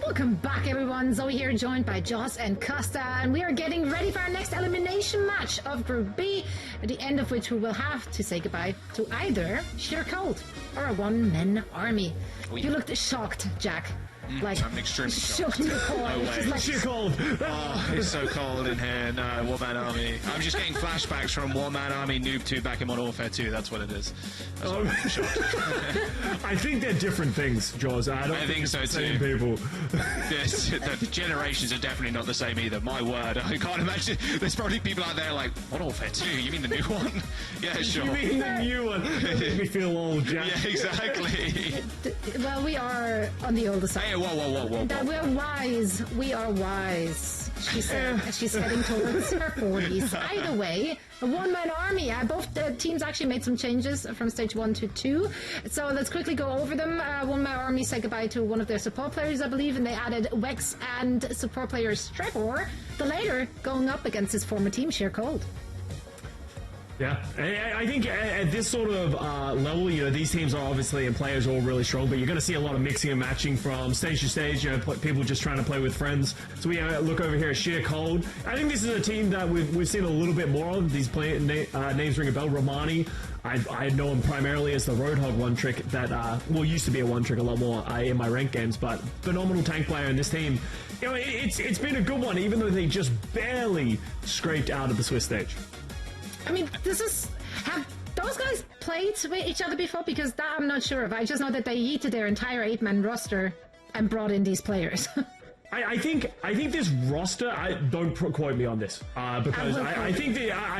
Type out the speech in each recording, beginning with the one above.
Welcome back, everyone. Zoe here, joined by Joss and Costa, and we are getting ready for our next elimination match of Group B, at the end of which we will have to say goodbye to either Sheer Cold or a one-man army. Oui. You looked shocked, Jack. Like, I'm extremely shocked. No way. Like, Sheer Cold. Oh, it's so cold in here. No, One Man Army. I'm just getting flashbacks from One Man Army Noob 2 back in Modern Warfare 2. That's what it is. That's why I'm shocked. I think they're different things, Jaws. I think so too. Same people. The generations are definitely not the same either. My word. I can't imagine. There's probably people out there like, Modern Warfare 2? You mean the new one? Yeah, sure. You mean the new one? Make me feel old, Jack. Yeah, exactly. Well, we are on the older side. Hey, whoa. That we're wise. We are wise. She said she's heading towards her 40s. Either way, a one-man army. Both the teams actually made some changes from stage 1 to 2. So let's quickly go over them. One-man army said goodbye to one of their support players, I believe, and they added Wex and support player Strebor. The later going up against his former team, Sheer Cold. Yeah, I think at this sort of level, you know, these teams are obviously, and players are all really strong, but you're going to see a lot of mixing and matching from stage to stage, you know, people just trying to play with friends. So we look over here at Sheer Cold. I think this is a team that we've seen a little bit more of. These names ring a bell. Romani, I know him primarily as the Roadhog one-trick that, used to be a one-trick a lot more in my ranked games, but phenomenal tank player in this team. You know, it's been a good one, even though they just barely scraped out of the Swiss stage. I mean, have those guys played with each other before? Because that I'm not sure of. I just know that they yeeted their entire 8-man roster and brought in these players. I think this roster. Don't quote me on this because I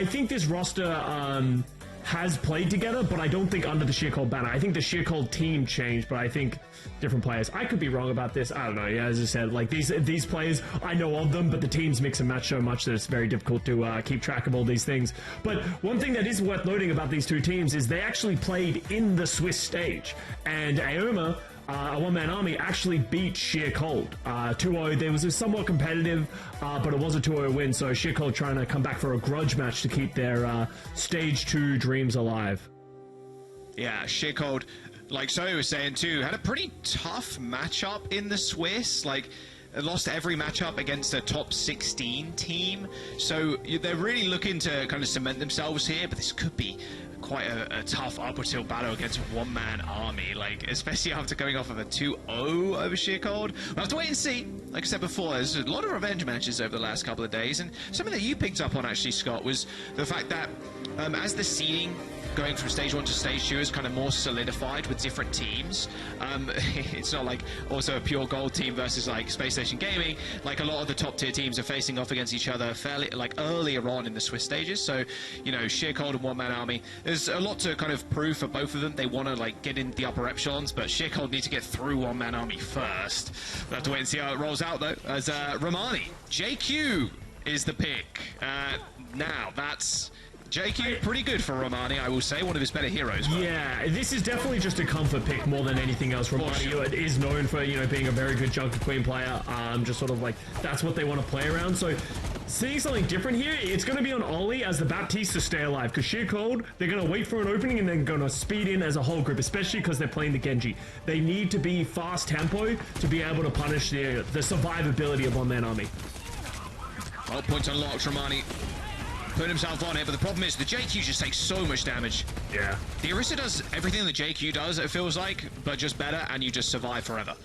think this roster has played together, but I don't think under the Sheer Cold banner. I think the Sheer Cold team changed, but I think different players. I could be wrong about this. I don't know. Yeah, as I said, like these players, I know of them, but the teams mix and match so much that it's very difficult to keep track of all these things. But one thing that is worth noting about these two teams is they actually played in the Swiss stage, and Aoma, a one-man army, actually beat Sheer Cold 2-0. There was a somewhat competitive, but it was a 2-0 win, so Sheer Cold trying to come back for a grudge match to keep their stage 2 dreams alive. Yeah, Sheer Cold, like Zoe was saying too, had a pretty tough matchup in the Swiss. Like, lost every matchup against a top 16 team, so they're really looking to kind of cement themselves here, but this could be quite a tough upward tilt battle against a one-man army, like, especially after coming off of a 2-0 over Sheer Cold. We'll have to wait and see. Like I said before, there's a lot of revenge matches over the last couple of days, and something that you picked up on, actually, Scott, was the fact that as the seeding going from stage 1 to stage 2 is kind of more solidified with different teams. It's not like also a pure gold team versus like Space Station Gaming. Like, a lot of the top tier teams are facing off against each other fairly like earlier on in the Swiss stages. So, you know, Sheer Cold and One Man Army, there's a lot to kind of prove for both of them. They want to like get in the upper echelons, but Sheer Cold need to get through One Man Army first. We'll have to wait and see how it rolls out though. As Romani, JQ is the pick. Now that's JQ, pretty good for Romani, I will say, one of his better heroes. But yeah, this is definitely just a comfort pick more than anything else. Romani is known for, you know, being a very good Junker Queen player. Just sort of like, that's what they want to play around. So, seeing something different here, it's going to be on Ollie as the Baptiste to stay alive. Because Sheer Cold, they're going to wait for an opening and then going to speed in as a whole group, especially because they're playing the Genji. They need to be fast tempo to be able to punish the survivability of one-man army. Oh, points unlocked, Romani. Put himself on it, but the problem is the JQ just takes so much damage. Yeah. The Orisa does everything the JQ does, it feels like, but just better, and you just survive forever.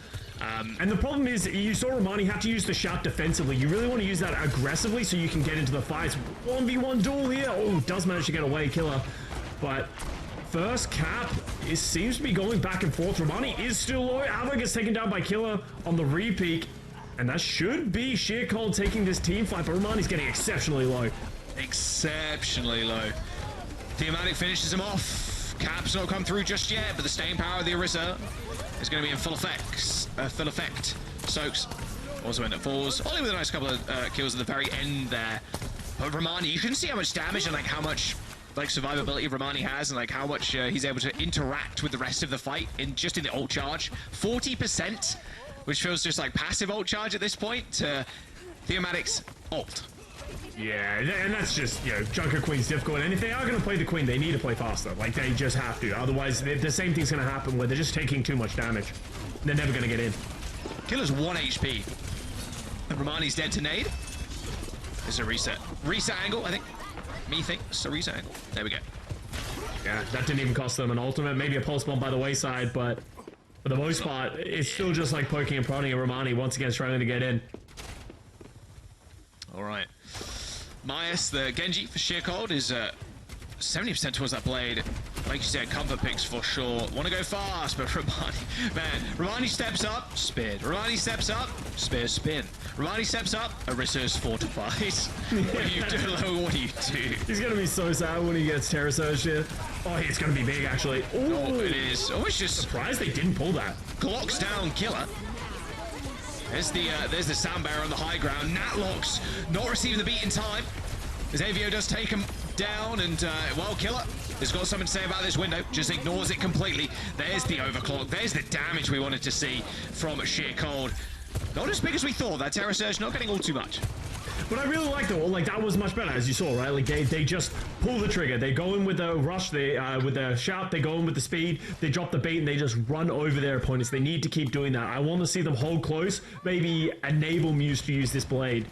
And the problem is, you saw Romani have to use the shout defensively. You really want to use that aggressively so you can get into the fights. 1v1 duel here. Oh, does manage to get away, Killer. But first cap, it seems to be going back and forth. Romani is still low. Ava gets taken down by Killer on the re-peak. And that should be Sheer Cold taking this team fight, but Romani's getting exceptionally low. Exceptionally low. Thematic finishes him off. Cap's not come through just yet, but the staying power of the Orisa is going to be in full effect. Soaks also end up falls. Only with a nice couple of kills at the very end there. But Romani, you can see how much damage and like how much like survivability Romani has, and like how much he's able to interact with the rest of the fight in just in the ult charge. 40%, which feels just like passive ult charge at this point to Thematic's ult. Yeah, and that's just, you know, Junker Queen's difficult, and if they are going to play the Queen, they need to play faster. Like, they just have to. Otherwise, the same thing's going to happen where they're just taking too much damage. They're never going to get in. Killer's 1 HP. And Romani's dead to nade. There's a reset. Reset angle, I think. Methinks a reset angle. There we go. Yeah, that didn't even cost them an ultimate. Maybe a pulse bomb by the wayside, but for the most part, it's still just like poking and prodding at Romani once again struggling to get in. Alright. Myas, the Genji for sheer cold, is 70% towards that blade. Like you said, comfort picks for sure. Want to go fast, but Romani, man, Romani steps up, speared. Romani steps up, spear, spin. Romani steps up, Orisa's fortifies. What do you do? What do you do? He's gonna be so sad when he gets Terra Surge here. Oh, it's gonna be big actually. Ooh. Oh, it is. Oh, it's just surprised they didn't pull that. Glocks down Killer. There's the sound barrier on the high ground. Natlocks not receiving the beat in time. As Avio does take him down, and well, Killer has got something to say about this window. Just ignores it completely. There's the overclock. There's the damage we wanted to see from Sheer Cold. Not as big as we thought. That Terra Surge not getting all too much. But I really like the like that was much better, as you saw, right? Like they just pull the trigger. They go in with the rush, they with the shout, they go in with the speed, they drop the bait, and they just run over their opponents. They need to keep doing that. I want to see them hold close, maybe enable Muse to use this blade.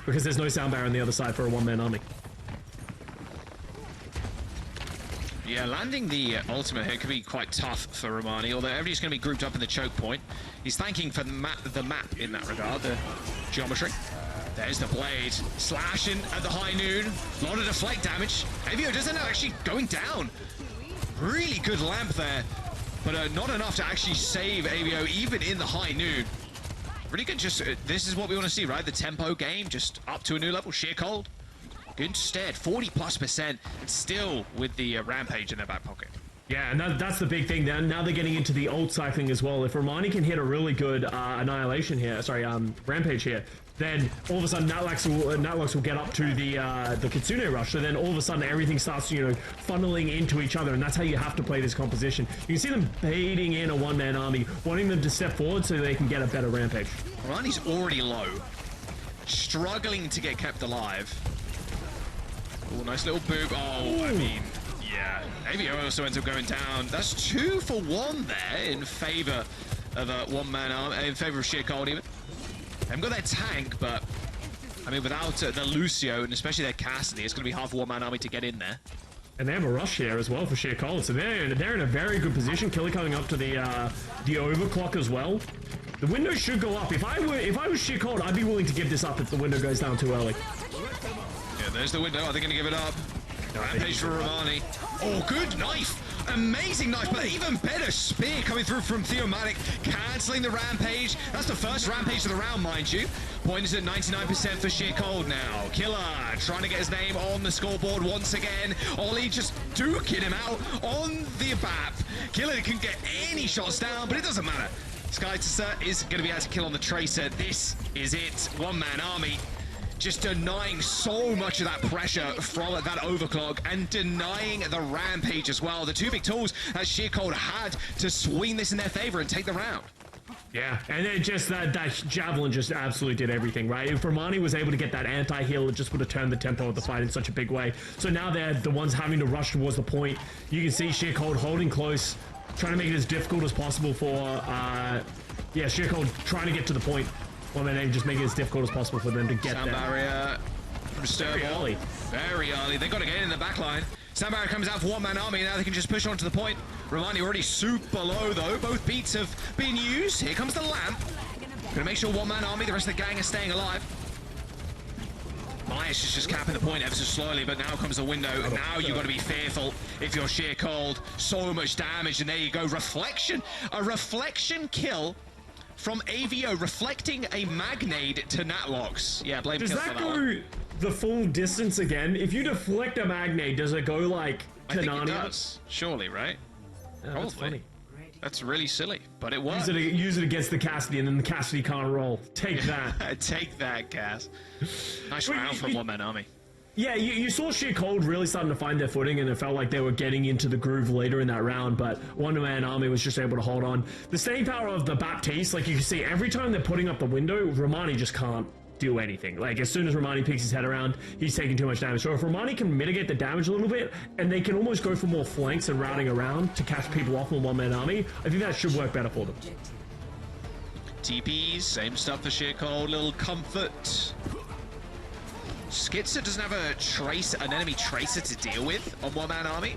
Because there's no sound barrier on the other side for a one-man army. Yeah, landing the ultimate here could be quite tough for Romani, although everybody's going to be grouped up in the choke point. He's thanking for the map in that regard, the geometry. There's the blade, slashing at the high noon. A lot of deflect damage. Avio doesn't end up actually going down. Really good lamp there, but not enough to actually save Avio even in the high noon. Really good, just this is what we want to see, right? The tempo game, just up to a new level. Sheer Cold, good instead, 40+%, still with the Rampage in their back pocket. Yeah, and that's the big thing. Now they're getting into the ult cycling as well. If Romani can hit a really good Annihilation here, sorry, Rampage here, then all of a sudden Natlocks will get up to the Kitsune Rush, so then all of a sudden everything starts, you know, funneling into each other, and that's how you have to play this composition. You can see them baiting in a one-man army, wanting them to step forward so they can get a better Rampage. Romani's already low, struggling to get kept alive. Oh, nice little boop. Oh, ooh. I mean, yeah. Avio also ends up going down. That's 2 for 1 there in favor of a one-man arm, in favor of Sheer Cold even. They haven't got their tank, but I mean, without the Lucio and especially their Cassidy, it's going to be hard for one-man army to get in there. And they have a rush here as well for Sheer Cold, so they're in a very good position. Killer coming up to the overclock as well. The window should go up. If I was Sheer Cold, I'd be willing to give this up if the window goes down too early. Yeah, there's the window. Are they going to give it up? Rampage for Romani. Oh, good knife. Amazing knife, but even better spear coming through from Theomatic, cancelling the Rampage. That's the first Rampage of the round, mind you. Point is at 99% for Sheer Cold now. Killer trying to get his name on the scoreboard once again. Ollie just duking him out on the BAP. Killer can get any shots down, but it doesn't matter. Skytisa is going to be able to kill on the Tracer. This is it. One-man army. Just denying so much of that pressure from that overclock and denying the Rampage as well. The two big tools that Sheer Cold had to swing this in their favor and take the round. Yeah, and then just that Javelin just absolutely did everything, right? If Romani was able to get that anti-heal, it just would have turned the tempo of the fight in such a big way. So now they're the ones having to rush towards the point. You can see Sheer Cold holding close, trying to make it as difficult as possible for, yeah, Sheer Cold trying to get to the point. Well, then just make it as difficult as possible for them to get Sound there. Barrier from Very early. Very early. They've got to get in the back line. Sound Barrier comes out for one-man army. Now they can just push on to the point. Romani already super low, though. Both beats have been used. Here comes the lamp. Gonna make sure one-man army, the rest of the gang, are staying alive. Myas is just capping the point ever so slowly, but now comes the window. Now you've got to be fearful if you're Sheer Cold. So much damage, and there you go. Reflection. A reflection kill from Avio, reflecting a Magnade to Natlocks. Yeah, blame Does Kill that for that go one. the full distance again? If you deflect a Magnade, does it go like I think Tanania? it does. Surely, right? Oh, that's funny. That's really silly, but it works. Use it against the Cassidy, and then the Cassidy can't roll. Take that. Take that, Cass. Nice round from one-man army. Yeah, you saw Sheer Cold really starting to find their footing, and it felt like they were getting into the groove later in that round, but one-man army was just able to hold on. The staying power of the Baptiste, like you can see, every time they're putting up the window, Romani just can't do anything. Like, as soon as Romani peeks his head around, he's taking too much damage. So if Romani can mitigate the damage a little bit, and they can almost go for more flanks and routing around to catch people off on one-man army, I think that should work better for them. TPs, same stuff for sheer cold, little comfort. Skitzer doesn't have an enemy tracer to deal with on one-man army.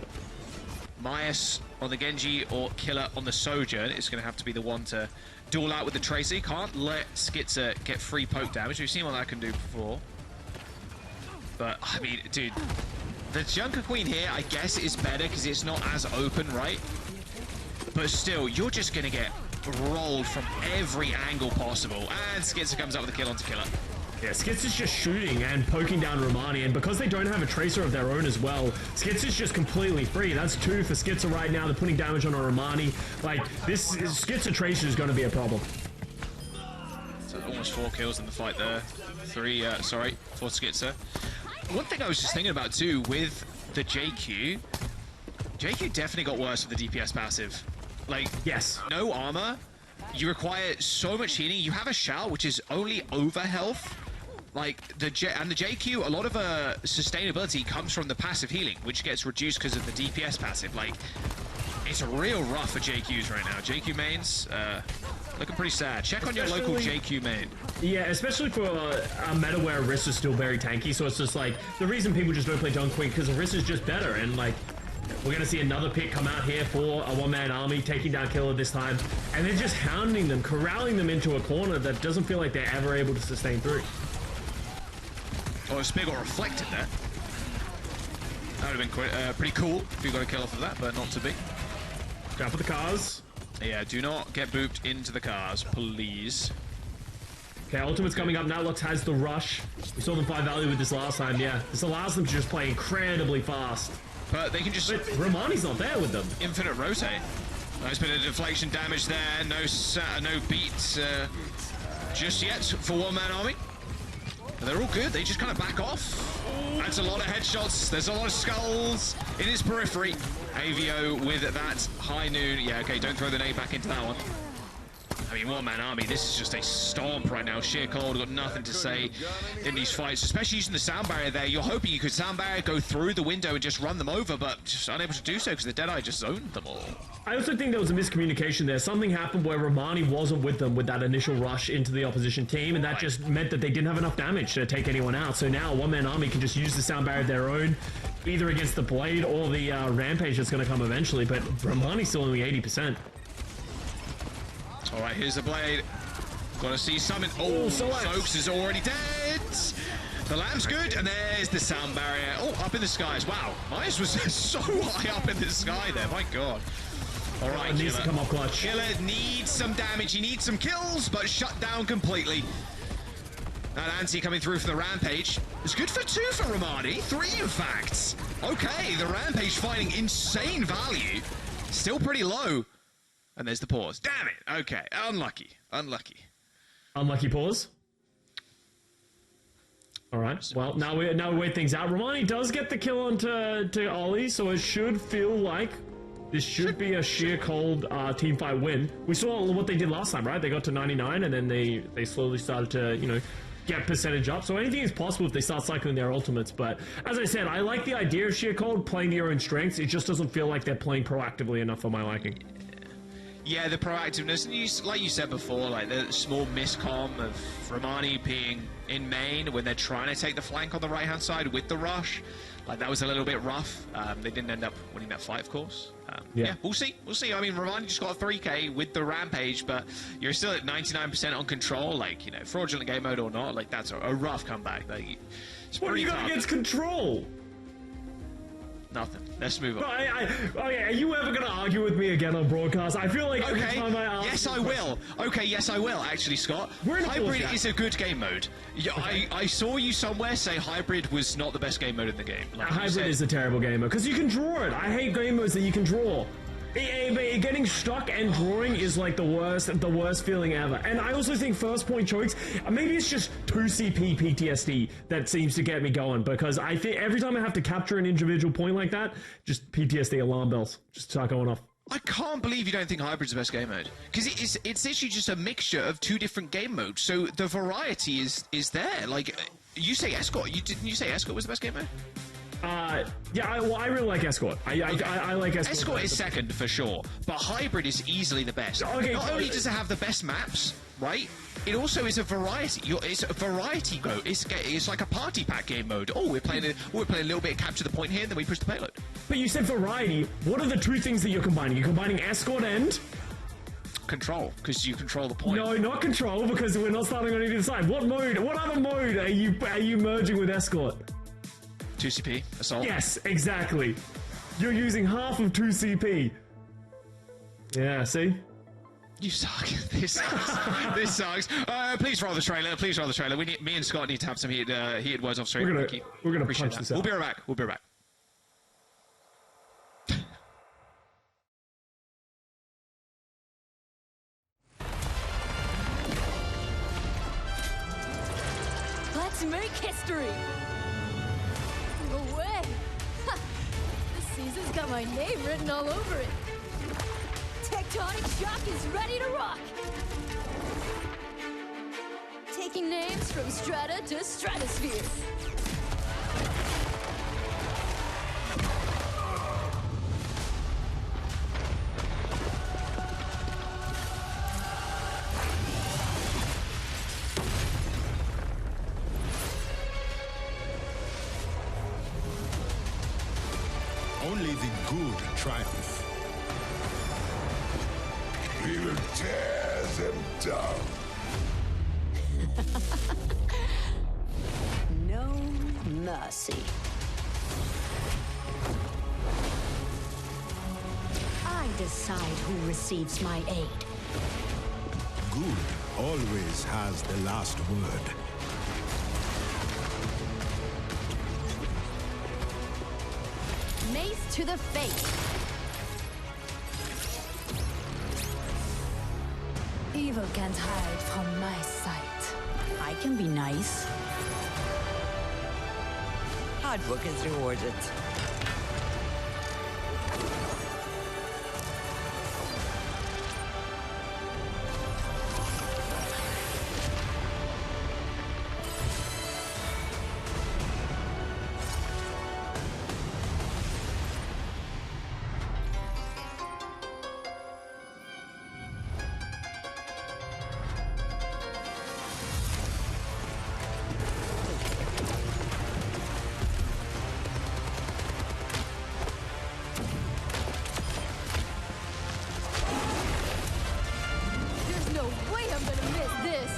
Myas on the Genji or Killer on the Sojourn is going to have to be the one to duel out with the tracer. You can't let Skitzer get free poke damage. We've seen what that can do before. But, I mean, dude, the Junker Queen here, I guess, is better because it's not as open, right? But still, you're just going to get rolled from every angle possible. And Skitzer comes up with a kill onto Killer. Yeah, Skitzer's just shooting and poking down Romani, and because they don't have a tracer of their own as well, Skitzer's just completely free. That's 2 for Skitzer right now. They're putting damage on a Romani. Like, this Skitzer tracer is going to be a problem. So almost 4 kills in the fight there. 3, for Skitzer. One thing I was just thinking about too with the JQ definitely got worse with the DPS passive. Like, yes, no armor. You require so much healing. You have a shout, which is only over health. Like, the JQ, a lot of sustainability comes from the passive healing, which gets reduced because of the DPS passive. Like, it's real rough for JQs right now. JQ mains, looking pretty sad. Check on your local JQ main. Yeah, especially for a meta where Riss is still very tanky, so it's just like, the reason people just don't play Junker Queen, because Riss is just better, and like, we're going to see another pick come out here for a one-man army, taking down Killer this time, and they're just hounding them, corralling them into a corner that doesn't feel like they're ever able to sustain through. Oh, a Spig got reflected there. That would have been pretty cool if you got a kill off of that, but not to be. Go for the cars. Yeah, do not get booped into the cars, please. Okay, Ultimate's coming up now. Lux has the rush. We saw them find value with this last time, yeah. This allows them to just play incredibly fast. But they can just... But Romani's not there with them. Infinite rotate. Nice bit of deflection damage there. No beats just yet for one-man army. But they're all good. They just kind of back off. That's a lot of headshots. There's a lot of skulls in his periphery. AVO with that high noon. Yeah, okay, don't throw the nade back into that one. I mean, one-man army, this is just a stomp right now. Sheer cold, got nothing to say in these fights, especially using the sound barrier there. You're hoping you could sound barrier, go through the window and just run them over, but just unable to do so because the Deadeye just zoned them all. I also think there was a miscommunication there. Something happened where Romani wasn't with them with that initial rush into the opposition team, and that just meant that they didn't have enough damage to take anyone out. So now one-man army can just use the sound barrier of their own, either against the Blade or the Rampage that's going to come eventually, but Romani's still only 80%. All right, here's the Blade. Gotta see summon. Oh, Soaks is already dead. The Lamb's good, and there's the sound barrier. Oh, up in the skies. Wow, Myers was so high up in the sky there. My God. All right, Killer. Needs to come up clutch. Killer needs some damage. He needs some kills, but shut down completely. That anti coming through for the Rampage. It's good for 2 for Romani. 3, in fact. Okay, the Rampage finding insane value. Still pretty low. And there's the pause. Damn it. Okay. Unlucky. Unlucky. Unlucky pause. All right. Well, now we wait things out. Romani does get the kill onto Ollie, so it should feel like this should be a sheer cold team fight win. We saw what they did last time, right? They got to 99, and then they slowly started to, you know, get percentage up. So anything is possible if they start cycling their ultimates. But as I said, I like the idea of sheer cold playing to your own strengths. It just doesn't feel like they're playing proactively enough for my liking. Yeah, the proactiveness, and like you said before, like the small miscomm of Romani being in main when they're trying to take the flank on the right-hand side with the rush, like that was a little bit rough. They didn't end up winning that fight, of course. Yeah, we'll see. We'll see. I mean, Romani just got a 3K with the Rampage, but you're still at 99% on control. Like, you know, fraudulent game mode or not, like that's a rough comeback. Like, what do you got against control? Nothing. Let's move on. Are you ever going to argue with me again on broadcast? I feel like every time I ask... Yes, I will. Okay, yes, I will, actually, Scott. Hybrid is a good game mode. Yeah, I saw you somewhere say Hybrid was not the best game mode in the game. Like Hybrid is a terrible game mode, because you can draw it. I hate game modes that you can draw. Getting stuck and drawing is like the worst feeling ever. And I also think first point chokes, maybe it's just 2CP PTSD that seems to get me going, because I think every time I have to capture an individual point like that, just PTSD alarm bells just start going off. I can't believe you don't think Hybrid's the best game mode, because it's actually just a mixture of 2 different game modes, so the variety is there. Like, you say Escort, didn't you say Escort was the best game mode? Yeah, I really like Escort. I like Escort. Escort is second for sure, but Hybrid is easily the best. Okay, Not only does it have the best maps, right? It also is a variety. It's a variety go. It's like a party pack game mode. Oh, we're playing a little bit of capture the point here, and then we push the payload. But you said variety. What are the two things that you're combining? You're combining Escort and Control, because you control the point. no, not Control, because we're not starting on either side. What mode? What other mode are you merging with Escort? 2CP assault. Yes, exactly. You're using half of 2CP. Yeah, see? You suck. This sucks. This sucks. Please roll the trailer. Please roll the trailer. Me and Scott need to have some heated words off stream. We're gonna punch this out. We'll be right back. We'll be right back. Let's make history! No way! Ha! This season's got my name written all over it. Tectonic Shock is ready to rock! Taking names from strata to stratosphere. Only the good triumph. We will tear them down. No mercy. I decide who receives my aid. Good always has the last word. Mace to the face. Evil can't hide from my sight. I can be nice. Hard work is rewarded. There's no way I'm gonna miss this.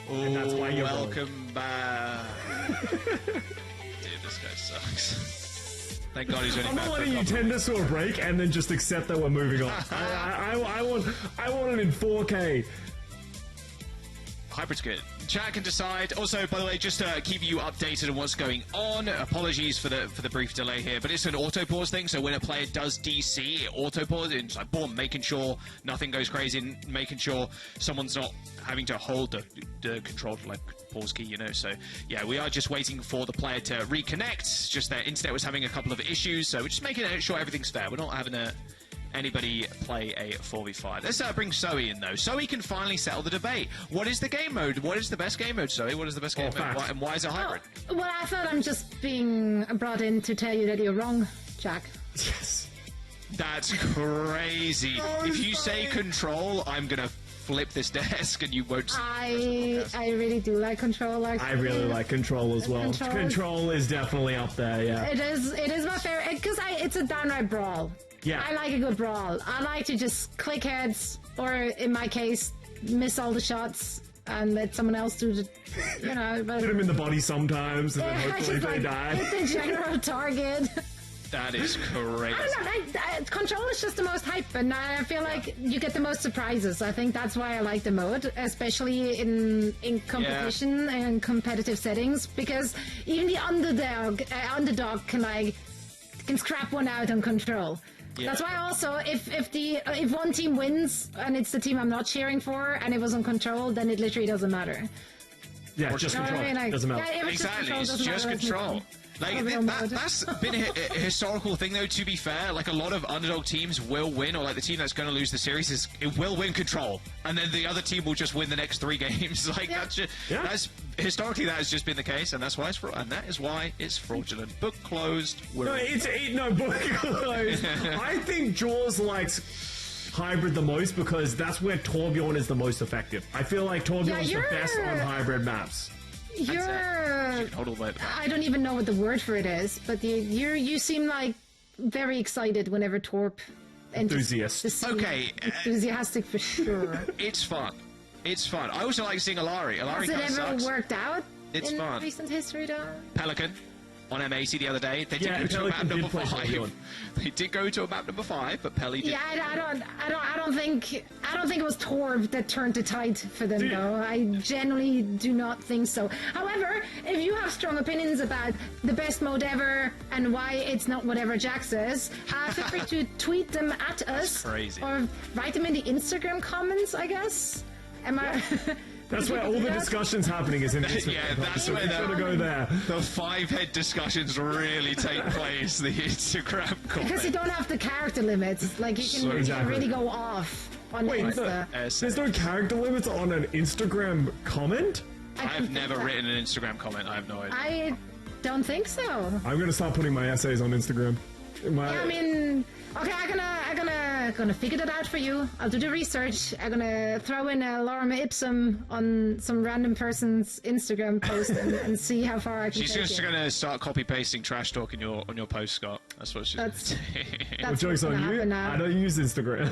And that's why you're Welcome back. Dude, this guy sucks. Thank God he's only I'm back not for a letting you couple tend us to a break and then just accept that we're moving on. I want it in 4K. Hybrid's good. Chat can decide. Also, by the way, just to keep you updated on what's going on. Apologies for the brief delay here, but it's an auto pause thing. So when a player does DC, it auto pause. It's like boom, making sure nothing goes crazy, and making sure someone's not having to hold the control like pause key. You know. So yeah, we are just waiting for the player to reconnect. It's just their internet was having a couple of issues, so we're just making sure everything's fair. We're not having anybody play a 4v5. Let's bring Zoe in, though. Zoe can finally settle the debate. What is the game mode? What is the best game mode, Zoe? What is the best game mode? And why is it hybrid? Well, I thought I'm just being brought in to tell you that you're wrong, Jack. Yes. That's crazy. If you say control, I'm going to flip this desk and you won't... I really do like Control. I really like Control as well. Control is definitely up there, yeah. It is my favorite, because it's a downright brawl. Yeah. I like a good brawl. I like to just click heads, or in my case, miss all the shots and let someone else do the, you know. But Hit them in the body sometimes, and then hopefully they die. Hit the general target. That is crazy. I don't know. Control is just the most hype, and I feel like you get the most surprises. I think that's why I like the mode, especially in competition and competitive settings, because even the underdog can scrap one out on Control. Yeah. That's why also if one team wins and it's the team I'm not cheering for and it was on control, then it literally doesn't matter. Yeah, just You know what control. I mean? Like, Doesn't matter. yeah, if Exactly, control, it's doesn't just matter, control. Like, mode. that's been a historical thing, though, to be fair. Like, a lot of underdog teams will win, or like the team that's going to lose the series it will win control, and then the other team will just win the next 3 games. Like, that's historically that has just been the case, and that's why it's fraudulent. Book closed. No, book closed. I think Jaws likes hybrid the most because that's where Torbjorn is the most effective. I feel like Torbjorn's the best on hybrid maps. I don't even know what the word for it is, but you seem like very excited whenever Torp enters the scene. Okay. Enthusiastic for sure. It's fun. It's fun. I also like seeing Alari. Has it ever worked out in fun. Recent history, though? Pelican on MAC the other day. They did go to a map number 5. They did go to a map number 5, but Pelly did. Yeah, I don't think it was Torb that turned the tide for them, though. I generally do not think so. However, if you have strong opinions about the best mode ever and why it's not whatever Jack says, feel free to tweet them at us. That's crazy. Or write them in the Instagram comments, I guess. That's where all the discussion's happening is in Instagram. Yeah, that's where the 5-head discussions really take place. The Instagram comments. Because you don't have the character limits. Like, you can really go off on Insta. There's no character limits on an Instagram comment? I've never written an Instagram comment. I have no idea. I don't think so. I'm going to start putting my essays on Instagram. Okay, I'm gonna figure that out for you. I'll do the research. I'm gonna throw in a lorem ipsum on some random person's Instagram post and see how far I can She's take just gonna start copy pasting trash talk on your post, Scott. That's what she's. That's joke's on you. I don't use Instagram.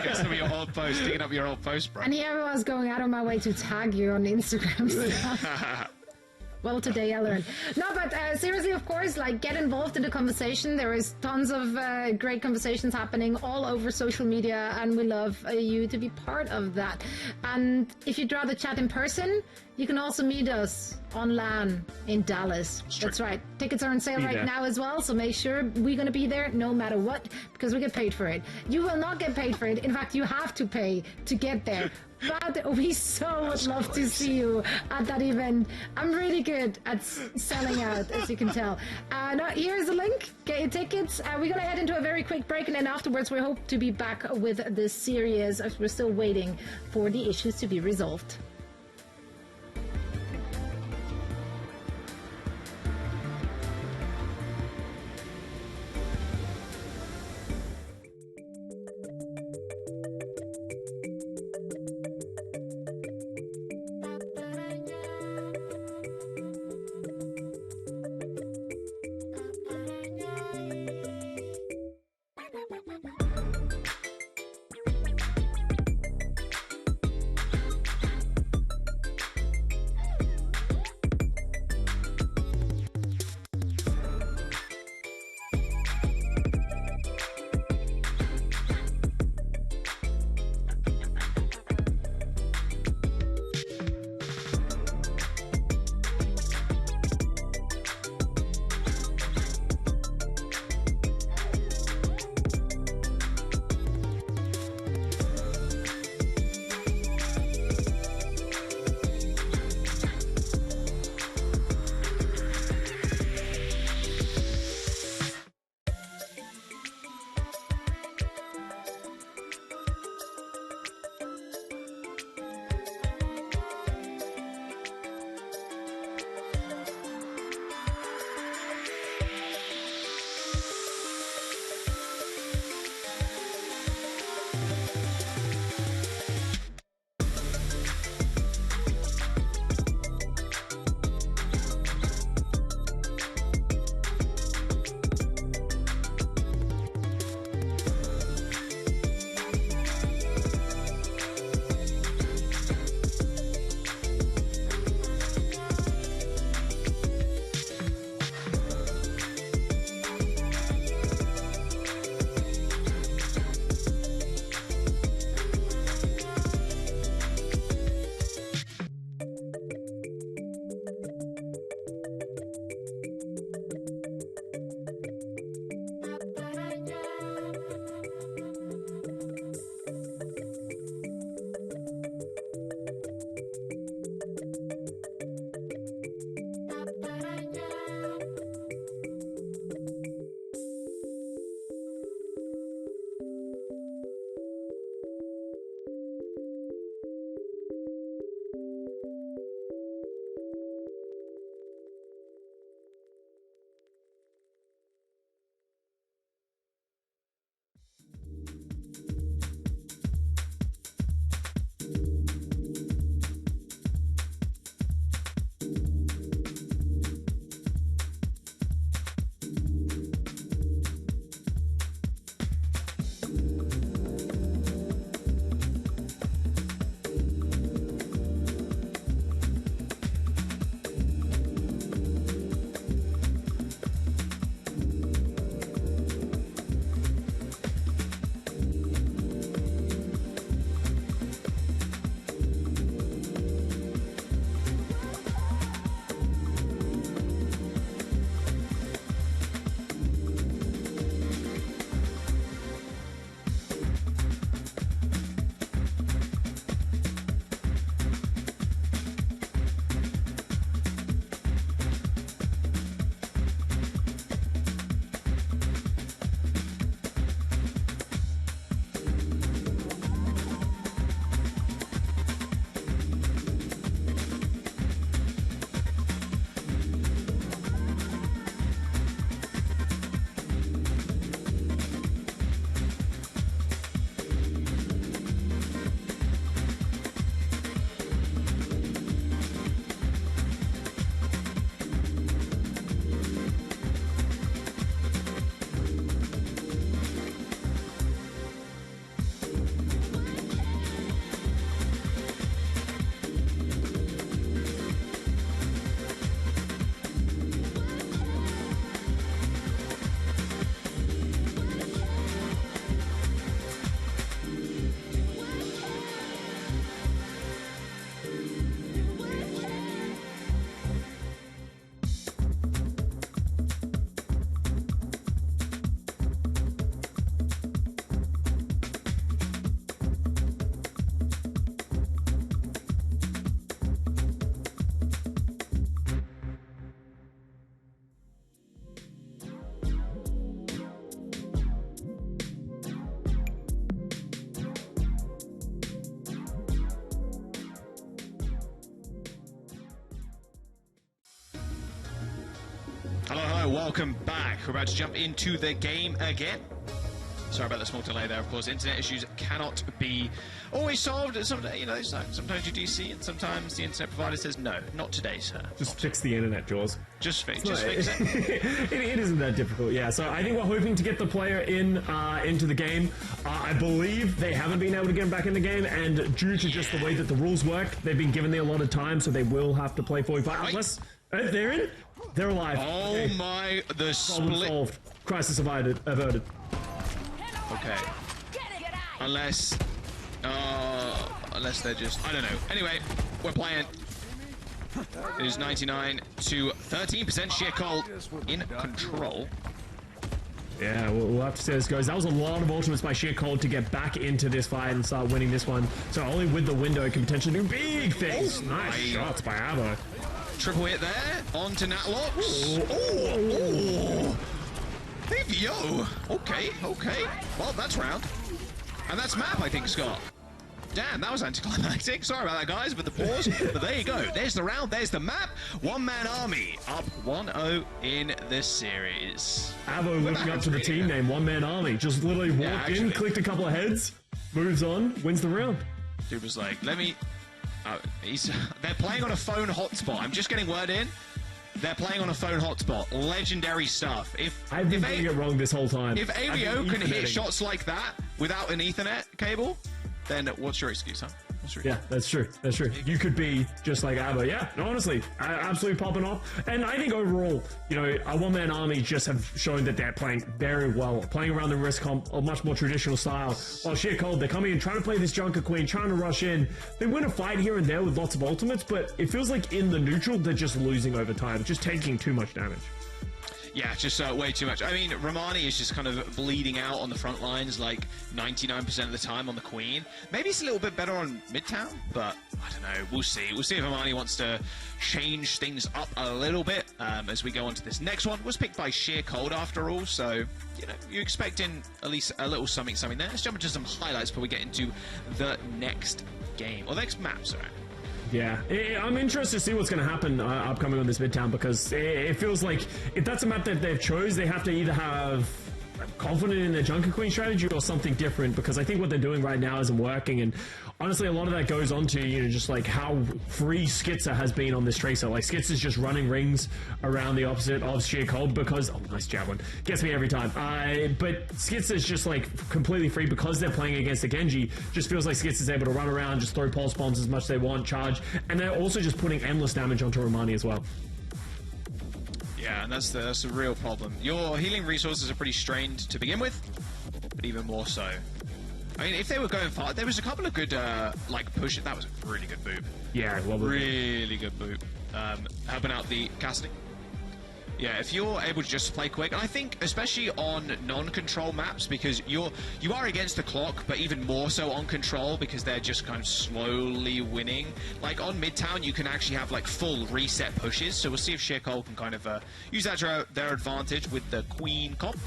It's gonna be your old post, digging up your old post, bro. And here I was going out of my way to tag you on Instagram. Well, today I learned. No, but seriously, of course, like, get involved in the conversation. There is tons of great conversations happening all over social media, and we love you to be part of that. And if you'd rather chat in person, you can also meet us on LAN in Dallas. That's right. Tickets are on sale right now as well, so make sure we're going to be there no matter what, because we get paid for it. You will not get paid for it. In fact, you have to pay to get there. But we so would love to see you at that event. I'm really good at selling out, as you can tell. Now, here's the link. Get your tickets. We're going to head into a very quick break, and then afterwards we hope to be back with the series as we're still waiting for the issues to be resolved. So welcome back. We're about to jump into the game again. Sorry about the small delay there. Of course, internet issues cannot be always solved. Sometimes, you know, sometimes you do see, and sometimes the internet provider says, no, not today, sir. Just fix the internet, Jaws. Just fix it. It isn't that difficult, yeah. So I think we're hoping to get the player into the game. I believe they haven't been able to get him back in the game, and due to just the way that the rules work, they've been given a lot of time, so they will have to play 45. Unless they're in, they're alive. Oh okay. My, the Problem split. solved. Crisis averted. Okay. Unless they're just, I don't know. Anyway, we're playing. It is 99 to 13%. Sheer Cold in control. Yeah, we'll have to see how this goes. That was a lot of ultimates by Sheer Cold to get back into this fight and start winning this one. So only with the window can potentially do big things. Nice shots by Avo. Triple hit there. On to Natlox. Oh. Yo. Okay. Well, that's round. And that's map, I think, Scott. Damn, that was anticlimactic. Sorry about that, guys, with the pause. But there you go. There's the round. There's the map. One-man army up 1-0 in this series. Avo living up to the team name, One-Man Army. Just literally walked in, clicked a couple of heads, moves on, wins the round. Dude was like, let me... they're playing on a phone hotspot. I'm just getting word in. They're playing on a phone hotspot. Legendary stuff. I've been doing it wrong this whole time. If AVO can hit shots like that without an Ethernet cable, then what's your excuse, huh? Yeah, that's true. You could be just like Avo. Yeah, no, honestly, absolutely popping off. And I think overall, you know, our one-man army just have shown that they're playing very well, playing around the risk comp, a much more traditional style. While Sheer Cold, they're coming in, trying to play this Junker Queen, trying to rush in. They win a fight here and there with lots of ultimates, but it feels like in the neutral, they're just losing over time, just taking too much damage. Yeah, just way too much. I mean, Romani is just kind of bleeding out on the front lines like 99% of the time on the Queen. Maybe it's a little bit better on Midtown, but I don't know. We'll see. We'll see if Romani wants to change things up a little bit as we go on to this next one. Was picked by Sheer Cold after all, so, you know, you're expecting at least a little something there. Let's jump into some highlights before we get into the next game, or the next map, sorry. Yeah, I'm interested to see what's going to happen upcoming on this Midtown, because it feels like if that's a map that they've chose, they have to either have confident in their Junker Queen strategy or something different, because I think what they're doing right now isn't working. And honestly, a lot of that goes on to, you know, just like how free Skitzer has been on this Tracer. Like, Skitzer's just running rings around the opposite of Sheer Cold because, oh, nice javelin, gets me every time. But Skitzer's just like completely free because they're playing against a Genji. Just feels like Skitzer's able to run around, just throw pulse bombs as much as they want, charge, and they're also just putting endless damage onto Romani as well. Yeah, and that's the real problem. Your healing resources are pretty strained to begin with, but even more so. I mean, if they were going far, there was a couple of good, like, push. That was a really good boop. Yeah, well, really good boop. Helping out the Cassidy. Yeah, if you're able to just play quick, and I think especially on non-control maps, because you are against the clock, but even more so on control because they're just kind of slowly winning. Like on Midtown, you can actually have like full reset pushes. So we'll see if Sheer Cold can kind of use that to their advantage with the Queen comp.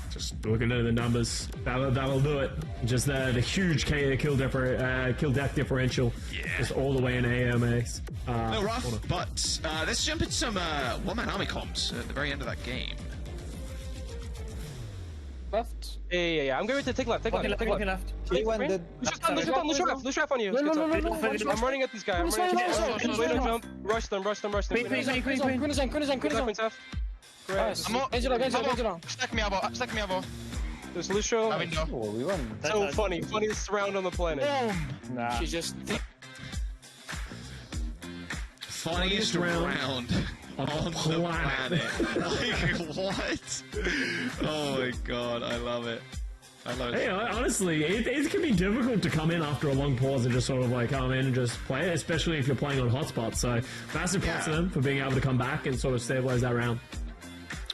Just looking at the numbers, that'll do it. Just the huge kill death differential, just all the way in AMAs. No rough, but let's jump into some one-man army comps at the very end of that game. Left? Yeah. I'm going to take left. Take left. He went the... Lush ref on you. No. I'm running at this guy. I'm running at this guy. Wait, don't jump. Rush them. Queen. Nice. Stack me, Avo. There's Lucio. Oh, we won. So funny. Funniest round on the planet. Nah. She just... Funniest round on the planet. Like, what? Oh my god, I love it. Hey, honestly, it can be difficult to come in after a long pause and just sort of like come in and just play, especially if you're playing on hotspots. So massive props to them for being able to come back and sort of stabilize that round.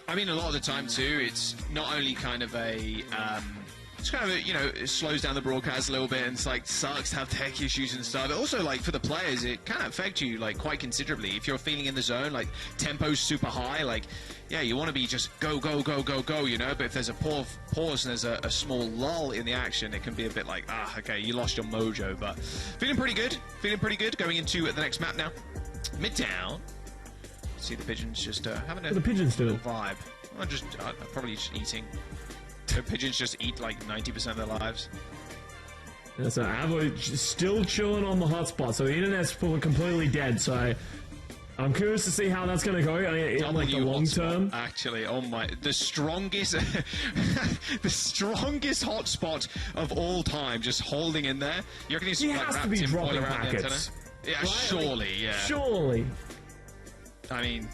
I mean, a lot of the time too, it's not only kind of a, it's kind of, you know, it slows down the broadcast a little bit and it's like sucks to have tech issues and stuff. But also, like, for the players, it can affect you, like, quite considerably. If you're feeling in the zone, like, tempo's super high, like, yeah, you want to be just go, you know? But if there's a pause and there's a small lull in the action, it can be a bit like, okay, you lost your mojo. But feeling pretty good going into the next map now. Midtown. See the pigeons just having a What are the pigeons doing? little vibe. Well, just probably just eating. The pigeons just eat like 90% of their lives. Yeah, so Avo still chilling on the hotspot, so the internet's completely dead. So I'm curious to see how that's going to go in like the long term. Actually, oh my, the strongest, the strongest hotspot of all time, just holding in there. You reckon he's like, has to wrapped be in foil dropping around the antenna? packets. Yeah, Right? surely, yeah. Surely. I mean,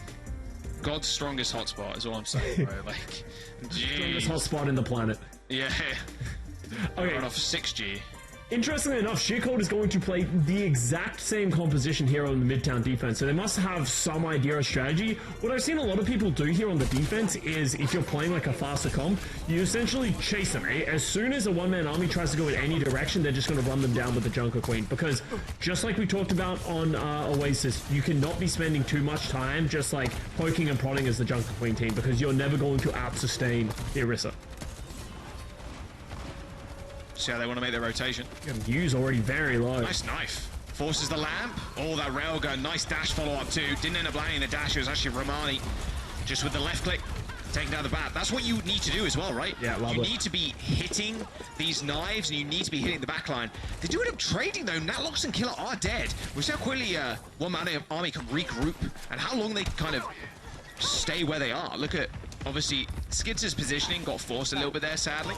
God's strongest hotspot is all I'm saying, bro. Like, Strongest jeez. hotspot in the planet. Yeah. Okay. Right off 6G. Interestingly enough, Sheercold is going to play the exact same composition here on the Midtown defense, so they must have some idea of strategy. What I've seen a lot of people do here on the defense is, if you're playing like a faster comp, you essentially chase them, eh? As soon as a one-man army tries to go in any direction, they're just going to run them down with the Junker Queen, because just like we talked about on Oasis, you cannot be spending too much time just like poking and prodding as the Junker Queen team, because you're never going to out-sustain the Orisa. See how they want to make their rotation. Use already very low. Nice knife. Forces the lamp. Oh, that railgun. Nice dash follow-up too. Didn't end up landing the dash. It was actually Romani. Just with the left click, taking down the bat. That's what you need to do as well, right? Yeah, you need to be hitting these knives, and you need to be hitting the back line. They do end up trading, though. Natlox and Killer are dead. We see how quickly one-man army can regroup, and how long they can kind of stay where they are. Look at, obviously, Skids' positioning got forced a little bit there, sadly.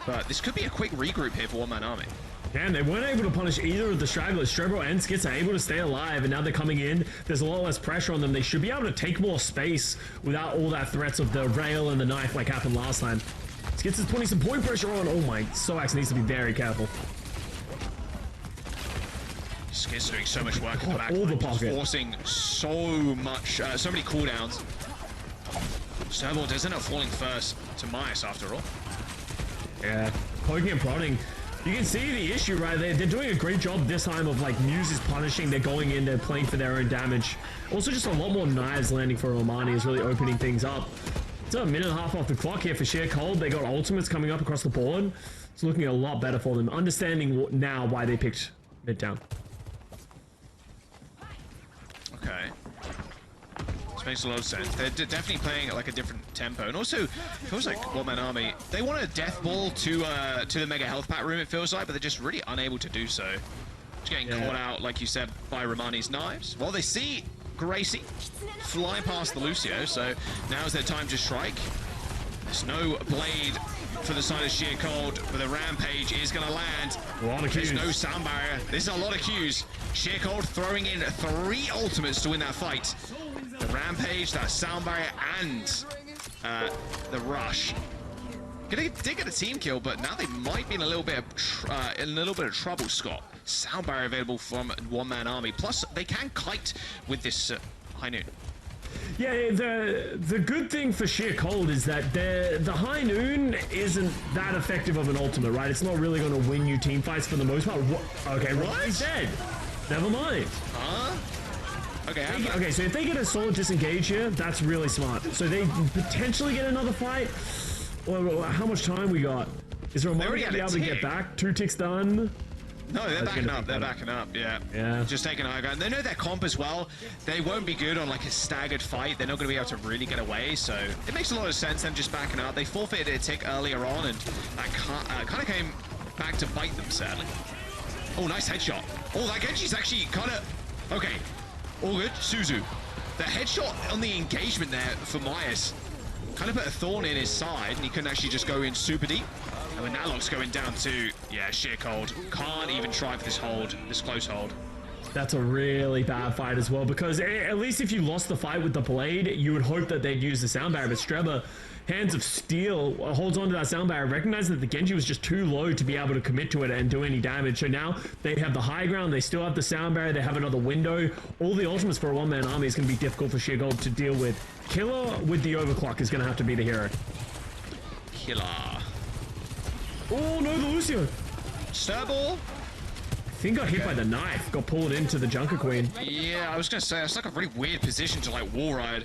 But this could be a quick regroup here for one-man army. Damn, they weren't able to punish either of the stragglers. Strebro and Skits are able to stay alive, and now they're coming in. There's a lot less pressure on them. They should be able to take more space without all that threats of the rail and the knife like happened last time. Skits is putting some point pressure on. Oh my, Soax needs to be very careful. Skits doing so much work in the back. All the pocket. Forcing so much, so many cooldowns. Snowball does end up falling first to Mias after all. Yeah, poking and prodding. You can see the issue right there. They're doing a great job this time of like Muse is punishing. They're going in, they're playing for their own damage. Also, just a lot more knives landing for Omani is really opening things up. It's a minute and a half off the clock here for Sheercold. They got ultimates coming up across the board. It's looking a lot better for them. Understanding now why they picked Midtown. Okay. This makes a lot of sense. They're definitely playing at like a different tempo, and also it feels like one-man army. They want a death ball to the mega health pack room. It feels like, but they're just really unable to do so. Just getting caught out, like you said, by Romani's knives. Well, they see Gracie fly past the Lucio, so now's their time to strike. There's no blade for the side of Sheercold, but the Rampage is going to land. A lot of Qs. There's no sound barrier. This is a lot of Qs. Sheercold throwing in 3 ultimates to win that fight. The Rampage, that sound barrier, and the rush. Did get a team kill, but now they might be in a little bit of trouble, Scott. Sound barrier available from one-man army. Plus, they can kite with this High Noon. Yeah, the good thing for Sheercold is that the High Noon isn't that effective of an ultimate, right? It's not really going to win you team fights for the most part. Okay, Ronnie's dead. Never mind. Huh? Okay, so if they get a solid disengage here, that's really smart. So they potentially get another fight. Well, how much time we got? Is there a moment to be able to get back? 2 ticks done. No, they're backing up. They're backing up. Yeah. Just taking a high ground. They know their comp as well. They won't be good on like a staggered fight. They're not going to be able to really get away. So it makes a lot of sense them just backing up. They forfeited a tick earlier on, and that kind of came back to bite them, sadly. Oh, nice headshot. Oh, that Genji's actually kind of okay. All good. Suzu. The headshot on the engagement there for Myers kind of put a thorn in his side, and he couldn't actually just go in super deep. And when Natlock's going down to, yeah, Sheercold. Can't even try for this hold, this close hold. That's a really bad fight as well, because at least if you lost the fight with the blade, you would hope that they'd use the sound barrier, but Streba, Hands of Steel, holds on to that sound barrier, recognizes that the Genji was just too low to be able to commit to it and do any damage. So now they have the high ground, they still have the sound barrier, they have another window. All the ultimates for a one-man army is going to be difficult for Sheercold to deal with. Killer with the overclock is going to have to be the hero. Killer. Oh no, the Lucio. Sturball. I think got hit by the knife, got pulled into the Junker Queen. Yeah, I was going to say, it's like a really weird position to like wall ride.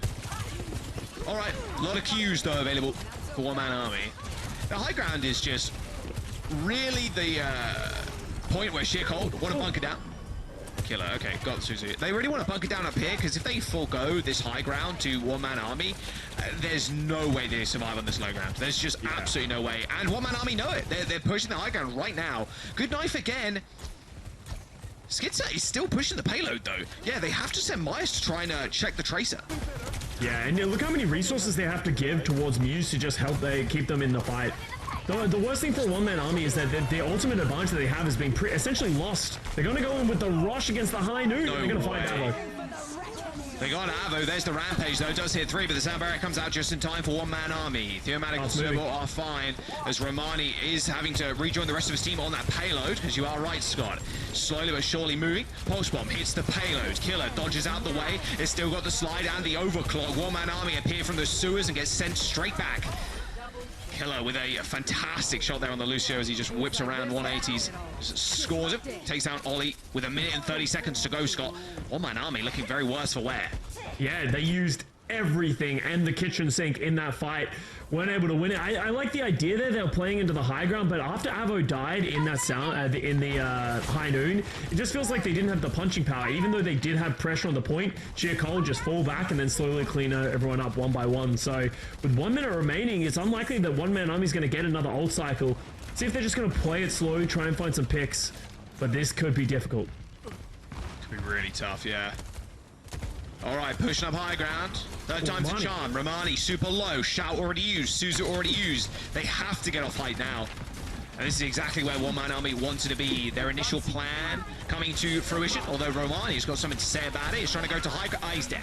Alright, a lot of Qs though available for one-man army. The high ground is just really the point where Sheercold want to bunker down. Killer. Okay, got Suzu. They really want to bunker down up here, because if they forego this high ground to one-man army, there's no way they survive on this low ground. There's just absolutely no way. And one-man army know it. They're pushing the high ground right now. Good knife again. Skitzer is still pushing the payload, though. Yeah, they have to send Myers to try and check the Tracer. Yeah, and look how many resources they have to give towards Muse to just help keep them in the fight. The worst thing for a one-man army is that the ultimate advantage that they have is being essentially lost. They're going to go in with the rush against the high noon. They're going to find Avo. They got Avo. There's the Rampage, though. It does hit 3, but the sound barrier comes out just in time for one-man army. Theomatic and Servo are fine, as Romani is having to rejoin the rest of his team on that payload, as you are right, Scott. Slowly but surely moving. Pulse Bomb hits the payload. Killer dodges out the way. It's still got the slide and the overclock. One-man army appear from the sewers and gets sent straight back. Killer with a fantastic shot there on the Lucio as he just whips around 180s, scores it, takes out Ollie with 1 minute and 30 seconds to go, Scott. One-man army looking very worse for wear. Yeah, they used everything and the kitchen sink in that fight. Weren't able to win it. I like the idea there. They were playing into the high ground, but after Avo died in that high noon, it just feels like they didn't have the punching power. Even though they did have pressure on the point, Sheer Cold just fall back and then slowly clean everyone up one by one. So with 1 minute remaining, it's unlikely that one-man army's going to get another ult cycle. See if they're just going to play it slow, try and find some picks. But this could be difficult. Could be really tough, yeah. All right, pushing up high ground. Third time's a charm. Romani super low. Shout already used. Suzu already used. They have to get off height now. And this is exactly where one-man army wanted to be. Their initial plan coming to fruition, although Romani's got something to say about it. He's trying to go to high ground. He's dead.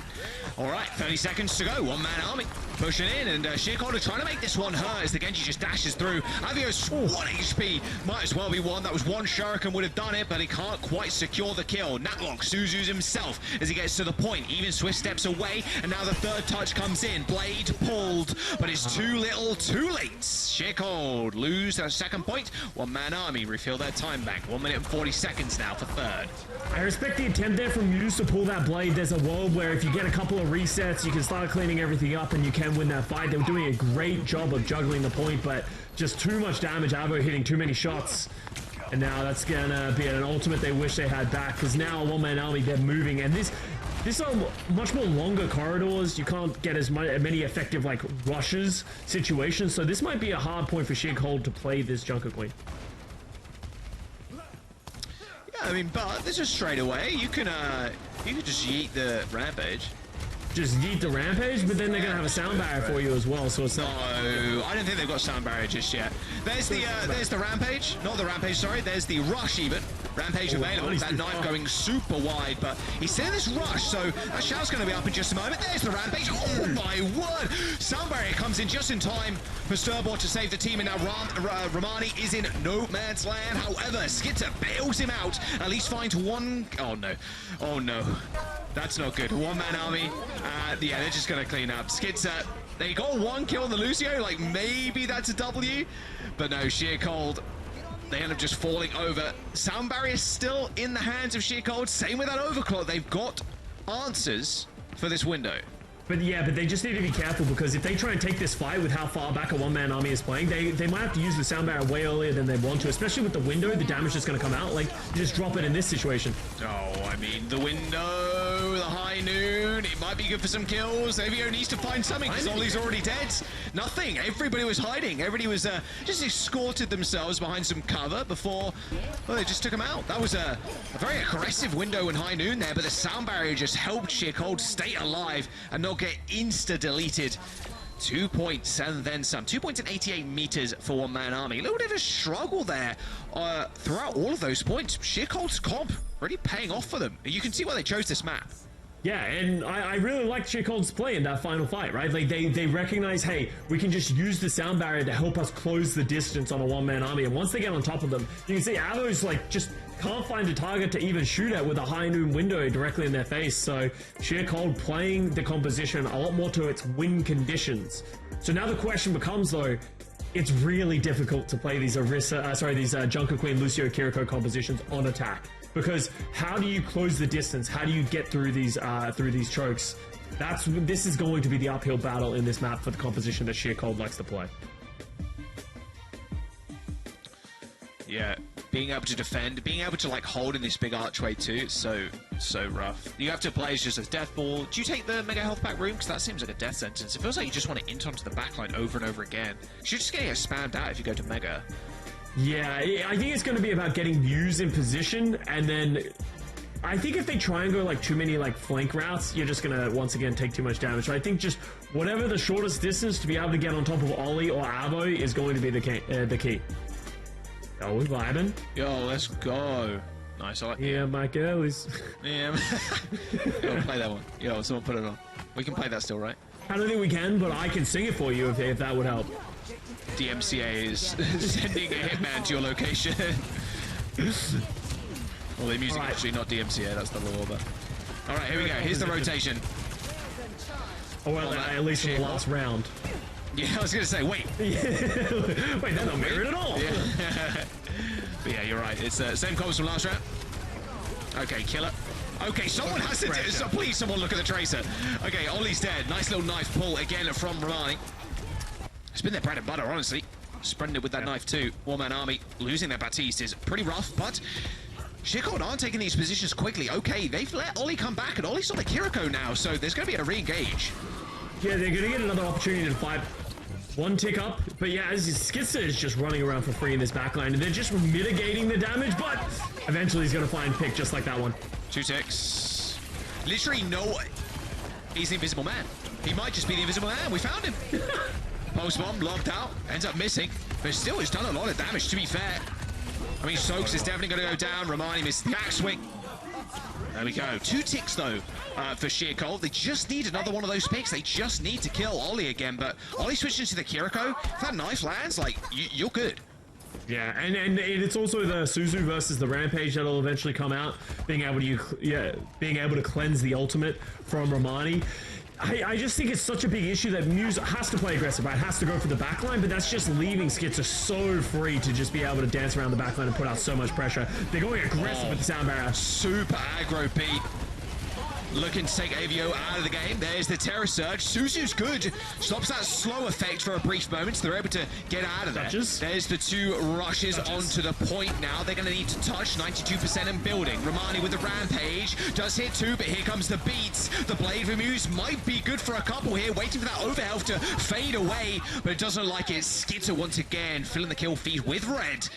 All right, 30 seconds to go. One-man army pushing in, and Sheercold trying to make this one hurt as the Genji just dashes through. Avio's 1 HP. Might as well be one. That was one Shuriken would have done it, but he can't quite secure the kill. Natlock Suzu's himself as he gets to the point. Even Swift steps away, and now the third touch comes in. Blade pulled, but it's too little, too late. Sheercold lose their second point. One-man army refill their time back. 1 minute and 40 seconds now for third. I respect the attempt there from Muse to pull that blade. There's a world where if you get a couple of resets, you can start cleaning everything up and you can win that fight. They were doing a great job of juggling the point, but just too much damage. Avo hitting too many shots. And now that's gonna be an ultimate they wish they had back, because now a one-man army, they're moving. And these are much more longer corridors. You can't get as many effective like rushes situations. So this might be a hard point for Sheercold to play this Junker Queen. I mean, but this is straight away. You can just yeet the Rampage. Just yeet the Rampage, but then they're gonna have a sound barrier for you as well. So it's no, I don't think they've got sound barrier just yet. There's the Rampage, not the Rampage. Sorry, there's the Rush even. Rampage available. That knife going super wide, but he's sending this Rush, so that shout's going to be up in just a moment. There's the Rampage. Oh my word! Sound barrier comes in just in time for Sturbor to save the team, and now Romani is in no man's land. However, Skitzer bails him out. At least finds one. Oh no! Oh no! That's not good. One-man army. Yeah, they're just going to clean up. Skitzer. They got one kill on the Lucio. Like maybe that's a W, but no. Sheercold. They end up just falling over. Sound barrier still in the hands of Sheercold. Same with that overclock. They've got answers for this window. But yeah, but they just need to be careful, because if they try and take this fight with how far back a one-man army is playing, they might have to use the sound barrier way earlier than they want to, especially with the window, the damage that's going to come out. Like, you just drop it in this situation. Oh, I mean, the window, the high noon, it might be good for some kills. Avio needs to find something, because Ollie's already dead. Nothing. Everybody was hiding. Everybody was just escorted themselves behind some cover before, well, they just took them out. That was a very aggressive window in high noon there, but the sound barrier just helped Sheercold stay alive and not get insta-deleted. 2 points and then some. 2 points and 88 meters for one-man army. A little bit of a struggle there throughout all of those points. Sheercold's comp really paying off for them. You can see why they chose this map. Yeah, and I really liked Sheercold's play in that final fight, right? Like, they recognize, hey, we can just use the sound barrier to help us close the distance on a one-man army. And once they get on top of them, you can see Avo's like just can't find a target to even shoot at with a high noon window directly in their face. So Sheercold playing the composition a lot more to its win conditions. So now the question becomes, though, it's really difficult to play these Junker Queen Lucio Kiriko compositions on attack. Because how do you close the distance? How do you get through these chokes? This is going to be the uphill battle in this map for the composition that Sheercold likes to play. Yeah, being able to defend, being able to like hold in this big archway too. It's so rough. You have to play as just a death ball. Do you take the mega health pack room? Because that seems like a death sentence. It feels like you just want to int onto the backline over and over again. You're just gonna get spammed out if you go to mega. Yeah, I think it's going to be about getting views in position, and then I think if they try and go like too many like flank routes, you're just going to once again take too much damage. So I think just whatever the shortest distance to be able to get on top of Ollie or Avo is going to be the key. Oh, we're vibing. Yo, let's go. Nice, I like Yeah, my girlies. Yeah. Yo, play that one. Yo, someone put it on. We can play that still, right? I don't think we can, but I can sing it for you if that would help. DMCA is sending a hitman to your location. Well, the music actually not DMCA, that's the law, but... Alright, here we go. Here's the rotation. Oh, well, at least in the last round. Yeah, I was going to say, wait. Wait, they're not mirrored at all. Yeah. But yeah, you're right. It's the same comms from last round. Okay, killer. Okay, someone has to... So please, someone look at the tracer. Okay, Ollie's dead. Nice little knife pull again from Romani. It's been their bread and butter, honestly. Spreading it with that knife too. One-man army losing their Baptiste is pretty rough, but Shikold aren't taking these positions quickly. Okay, they've let Ollie come back, and Ollie's on the Kiriko now, so there's going to be a re-engage. Yeah, they're going to get another opportunity to fight one tick up, but yeah, as Skitzer is just running around for free in this backline, and they're just mitigating the damage, but eventually he's going to find pick just like that one. 2 ticks. Literally no... He's the invisible man. He might just be the invisible man. We found him. Post bomb locked out, ends up missing, but still has done a lot of damage, to be fair. I mean, Soaks is definitely going to go down. Romani missed the back swing. There we go. 2 ticks, though, for Shikold. They just need another one of those picks. They just need to kill Ollie again, but Ollie switches to the Kiriko. If that knife lands, like, you're good. Yeah, and it's also the Suzu versus the Rampage that'll eventually come out, being able to cleanse the ultimate from Romani. I just think it's such a big issue that Muse has to play aggressive, right? Has to go for the backline, but that's just leaving Skitzer so free to just be able to dance around the backline and put out so much pressure. They're going aggressive with the sound barrier. Super aggro, Pete. Looking to take AVO out of the game. There's the Terror Surge. Suzu's good. Stops that slow effect for a brief moment, so they're able to get out of there. Touches. There's the 2 rushes onto the point now. They're going to need to touch 92% and building. Romani with the Rampage. Does hit 2, but here comes the beats. The Blade for Muse might be good for a couple here. Waiting for that overhealth to fade away, but it doesn't look like it. Skitzer once again filling the kill feed with red.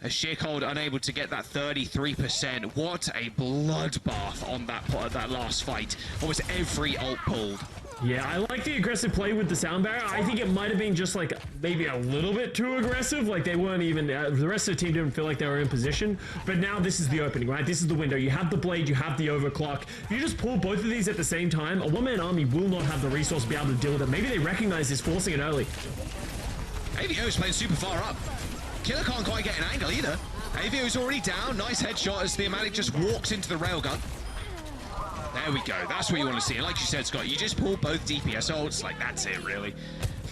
As Shikold unable to get that 33%. What a bloodbath on that last fight. Almost every ult pulled. Yeah, I like the aggressive play with the sound barrier. I think it might have been just like maybe a little bit too aggressive. Like they weren't even, the rest of the team didn't feel like they were in position. But now this is the opening, right? This is the window. You have the Blade, you have the overclock. If you just pull both of these at the same time, a one-man army will not have the resource to be able to deal with it. Maybe they recognize this, forcing it early. AVO's playing super far up. Killer can't quite get an angle either. AVO's already down. Nice headshot as the Amatic just walks into the railgun. There we go. That's what you want to see. And like you said, Scott, you just pull both DPS ults. Like, that's it, really.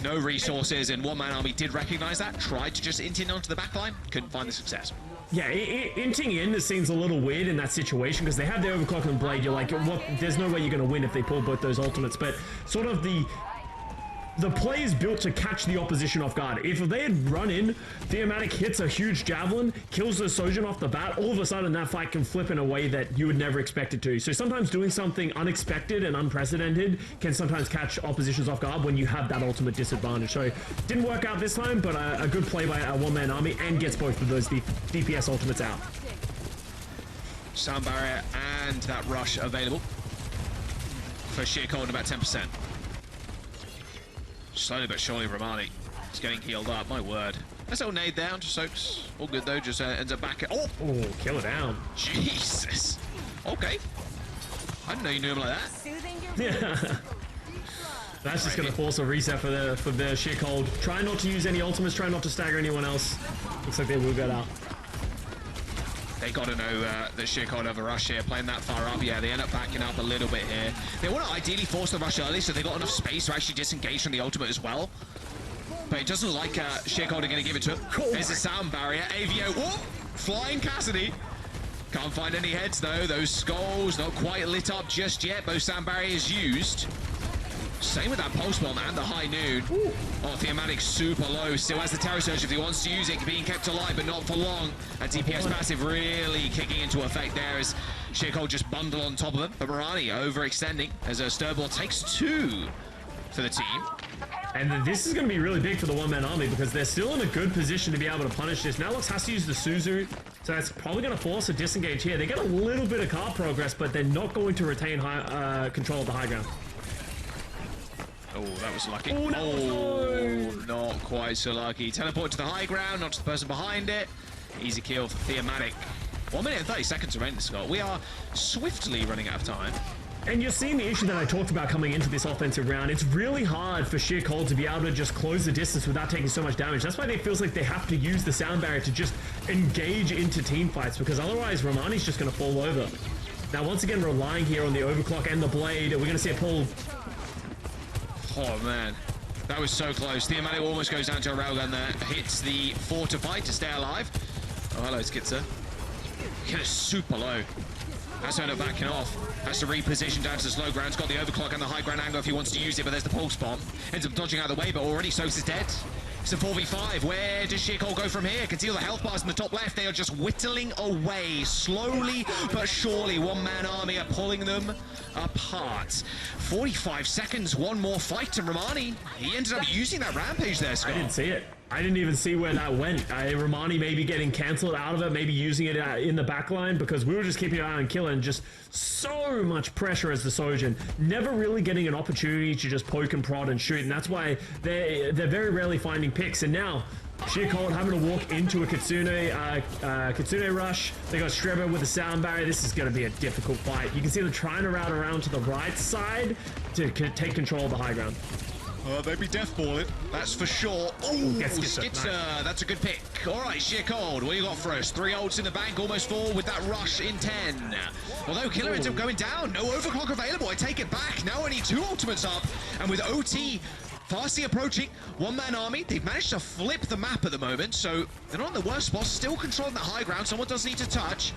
No resources, and one-man army did recognize that. Tried to just int in onto the backline. Couldn't find the success. Yeah, inting in, it seems a little weird in that situation because they have the overclock and Blade. You're like, what? There's no way you're going to win if they pull both those ultimates. But sort of the play is built to catch the opposition off guard. If they had run in, Theomatic hits a huge javelin, kills the Sojin off the bat, all of a sudden that fight can flip in a way that you would never expect it to. So sometimes doing something unexpected and unprecedented can sometimes catch oppositions off guard when you have that ultimate disadvantage. So didn't work out this time, but a good play by a one-man army and gets both of those DPS ultimates out. Sound barrier and that rush available for Shikold about 10%. Slowly but surely, Romani is getting healed up. My word. Nice little nade down to Soaks. All good though. Just ends up back. Oh, kill it down. Jesus. Okay. I didn't know you knew him like that. Yeah. That's just going to force a reset for the Shikold. Try not to use any ultimates. Try not to stagger anyone else. Looks like they will get out. They got to know that Shikold have a rush here, playing that far up. Yeah, they end up backing up a little bit here. They want to ideally force the rush early, so they got enough space to actually disengage from the ultimate as well. But it doesn't look like Shikold are going to give it to him. There's a sound barrier. AVO, whoop! Flying Cassidy. Can't find any heads though. Those skulls not quite lit up just yet. Both sound barriers used. Same with that pulse bomb and the high noon. Ooh. Oh, Thematic super low. Still has the Terror Surge if he wants to use it. Being kept alive, but not for long. And DPS passive really kicking into effect there as Sheercold just bundle on top of him. But Mirani overextending as Sturball takes 2 for the team. And this is going to be really big for the one-man army because they're still in a good position to be able to punish this. Now Lux has to use the Suzu, so that's probably going to force a disengage here. They get a little bit of card progress, but they're not going to retain control of the high ground. Oh, that was lucky. Oh, no. Not quite so lucky. Teleport to the high ground, not to the person behind it. Easy kill for Thematic. 1 minute and 30 seconds remaining, Scott. We are swiftly running out of time. And you're seeing the issue that I talked about coming into this offensive round. It's really hard for Sheercold to be able to just close the distance without taking so much damage. That's why it feels like they have to use the sound barrier to just engage into team fights, because otherwise Romani's just going to fall over. Now, once again, relying here on the overclock and the blade. We're going to see a pull. Oh, man. That was so close. Thematic almost goes down to a railgun there. Hits the fortify to stay alive. Oh, hello, Skitzer. Hit it super low. Has to end up backing off. Has to reposition down to the slow ground. He's got the overclock and the high ground angle if he wants to use it, but there's the pulse bomb. Ends up dodging out of the way, but already Soaks is dead. It's a 4v5. Where does Sheercold go from here? Can see all the health bars in the top left. They are just whittling away. Slowly but surely, one-man army are pulling them apart. 45 seconds, one more fight, and Romani, he ended up using that rampage there, Scott. I didn't see it. I didn't even see where that went. Romani maybe getting cancelled out of it, maybe using it in the back line, because we were just keeping an eye on Killer and just so much pressure as the Sojin. Never really getting an opportunity to just poke and prod and shoot, and that's why they're very rarely finding picks. And now, Sheercold having to walk into a Kitsune rush. They got Strebber with a sound barrier. This is going to be a difficult fight. You can see them trying to route around to the right side to take control of the high ground. They'd be deathballing, that's for sure. Oh, Skitzer, nice. That's a good pick. All right, Sheercold, what do you got for us? 3 ults in the bank, almost 4 with that rush in 10. Although Killer ends up going down, no overclock available, I take it back. Now only 2 ultimates up, and with OT fastly approaching, one-man army, they've managed to flip the map at the moment, so they're not in the worst spot, still controlling the high ground. Someone does need to touch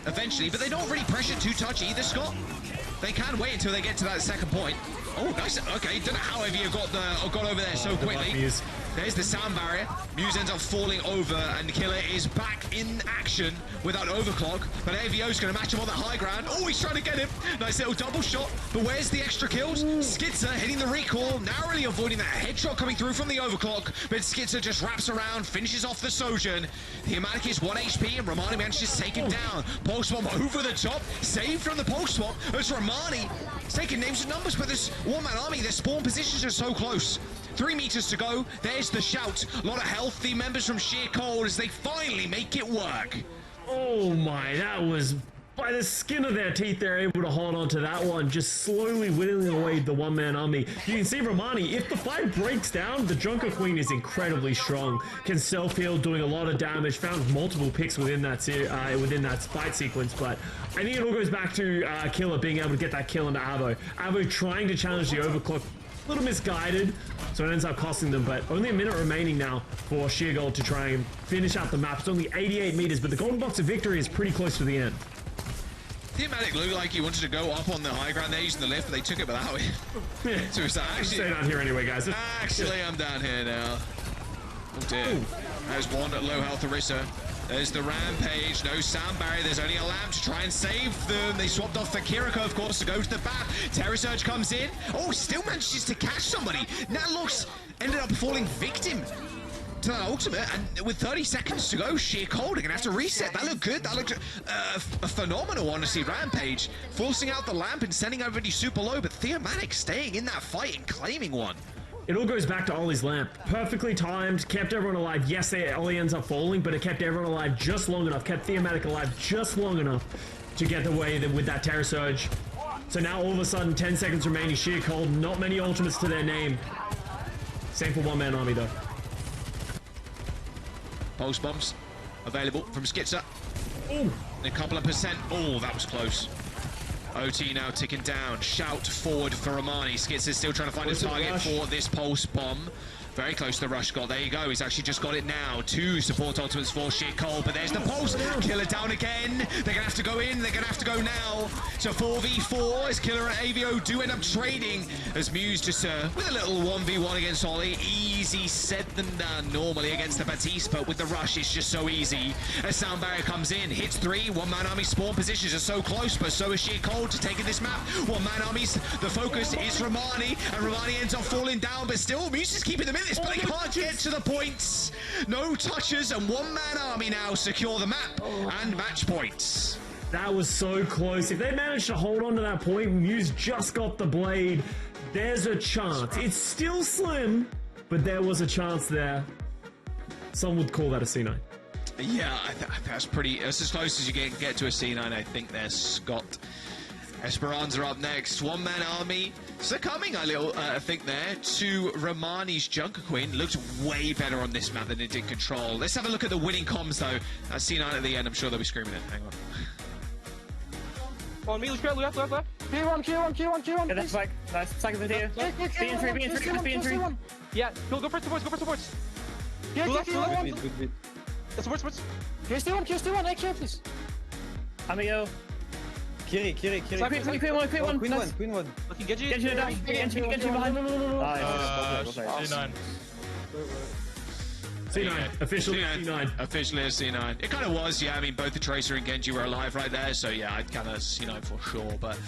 eventually, but they don't really pressure to touch either, Scott. They can wait until they get to that second point. Oh, nice. Okay, don't know how Evie got over there so quickly. There's the sound barrier. Muse ends up falling over, and Killer is back in action without overclock. But AVO's going to match him on the high ground. Oh, he's trying to get him. Nice little double shot. But where's the extra kills? Skitzer hitting the recall, narrowly avoiding that headshot coming through from the overclock. But Skitzer just wraps around, finishes off the Sojourn. The Amatic is 1 HP, and Romani manages to take him down. Pulse bomb over the top, saved from the pulse bomb. It's Romani. He's taking names and numbers, but this one-man army, their spawn positions are so close. 3 meters to go. There's the shout. A lot of healthy members from Sheercold as they finally make it work. Oh my, that was by the skin of their teeth. They're able to hold on to that one, just slowly whittling away the one-man army. You can see Romani, if the fight breaks down, the Junker Queen is incredibly strong. Can self-heal, doing a lot of damage. Found multiple picks within that fight sequence, but I think it all goes back to Killer being able to get that kill into Avo. Avo trying to challenge the overclock. A little misguided, so it ends up costing them, but only a minute remaining now for Sheercold to try and finish out the map. It's only 88 meters, but the golden box of victory is pretty close to the end. Thematic looked like he wanted to go up on the high ground there using the lift, but they took it without it. So stay down here anyway, guys. Actually, I'm down here now. Oh dear. Ooh. There's one at low health Surasa. There's the rampage, no sound barrier, there's only a lamp to try and save them. They swapped off for Kiriko, of course, to go to the back. Terror Surge comes in. Oh, still manages to catch somebody. Natlox ended up falling victim to that ultimate, and with 30 seconds to go, Sheercold are gonna have to reset. That looked good. That looked a phenomenal, honestly, rampage. Forcing out the lamp and sending everybody super low, but Thematic staying in that fight and claiming one. It all goes back to Ollie's lamp. Perfectly timed, kept everyone alive. Yes, Ollie ends up falling, but it kept everyone alive just long enough, kept Thematic alive just long enough to get away with that Terror Surge. So now all of a sudden, 10 seconds remaining, Sheercold, not many ultimates to their name. Same for one-man army, though. Pulse bombs available from Skitzer. Ooh. A couple of percent. Oh, that was close. OT now ticking down. Shout forward for Romani. Skitzer's still trying to find a target for this pulse bomb. Very close to the rush goal. There you go. He's actually just got it now. 2 support ultimates for Shitcold, but there's the pulse. Killer down again. They're going to have to go in. They're going to have to go now. So 4v4 as Killer and AVO do end up trading as Muse just with a little 1v1 against Ollie. Easy said than done normally against the Batiste, but with the rush, it's just so easy. As Sound Barrier comes in, hits 3. One-man army spawn positions are so close, but so is Shitcold to taking this map. One-man armies, the focus is Romani, and Romani ends up falling down, but still, Muse is keeping them in this, but they can't get to the points. No touches, and one-man army now secure the map and match points. That was so close. If they managed to hold on to that point, Muse just got the blade. There's a chance. It's still slim, but there was a chance there. Some would call that a C9. Yeah, that's as close as you get to a C9, I think. There's Scott. Esperans are up next. One-man army succumbing a little, I think, there to Romani's Junker Queen. Looked way better on this map than it did Control. Let's have a look at the winning comms, though. That C9 at the end, I'm sure they'll be screaming it. Hang on. On me, left. Q1. Yeah, that's like, nice. Second video. Be in three. Yeah, go for supports. Good. Supports. QST1, AK, please. Amigo. Kiri. Queen one. Looking Genji. Genji behind. C9. C9, officially C9. Officially a C9. It kind of was, yeah. I mean, both the Tracer and Genji were alive right there, so yeah, I'd kind of C9 for sure. But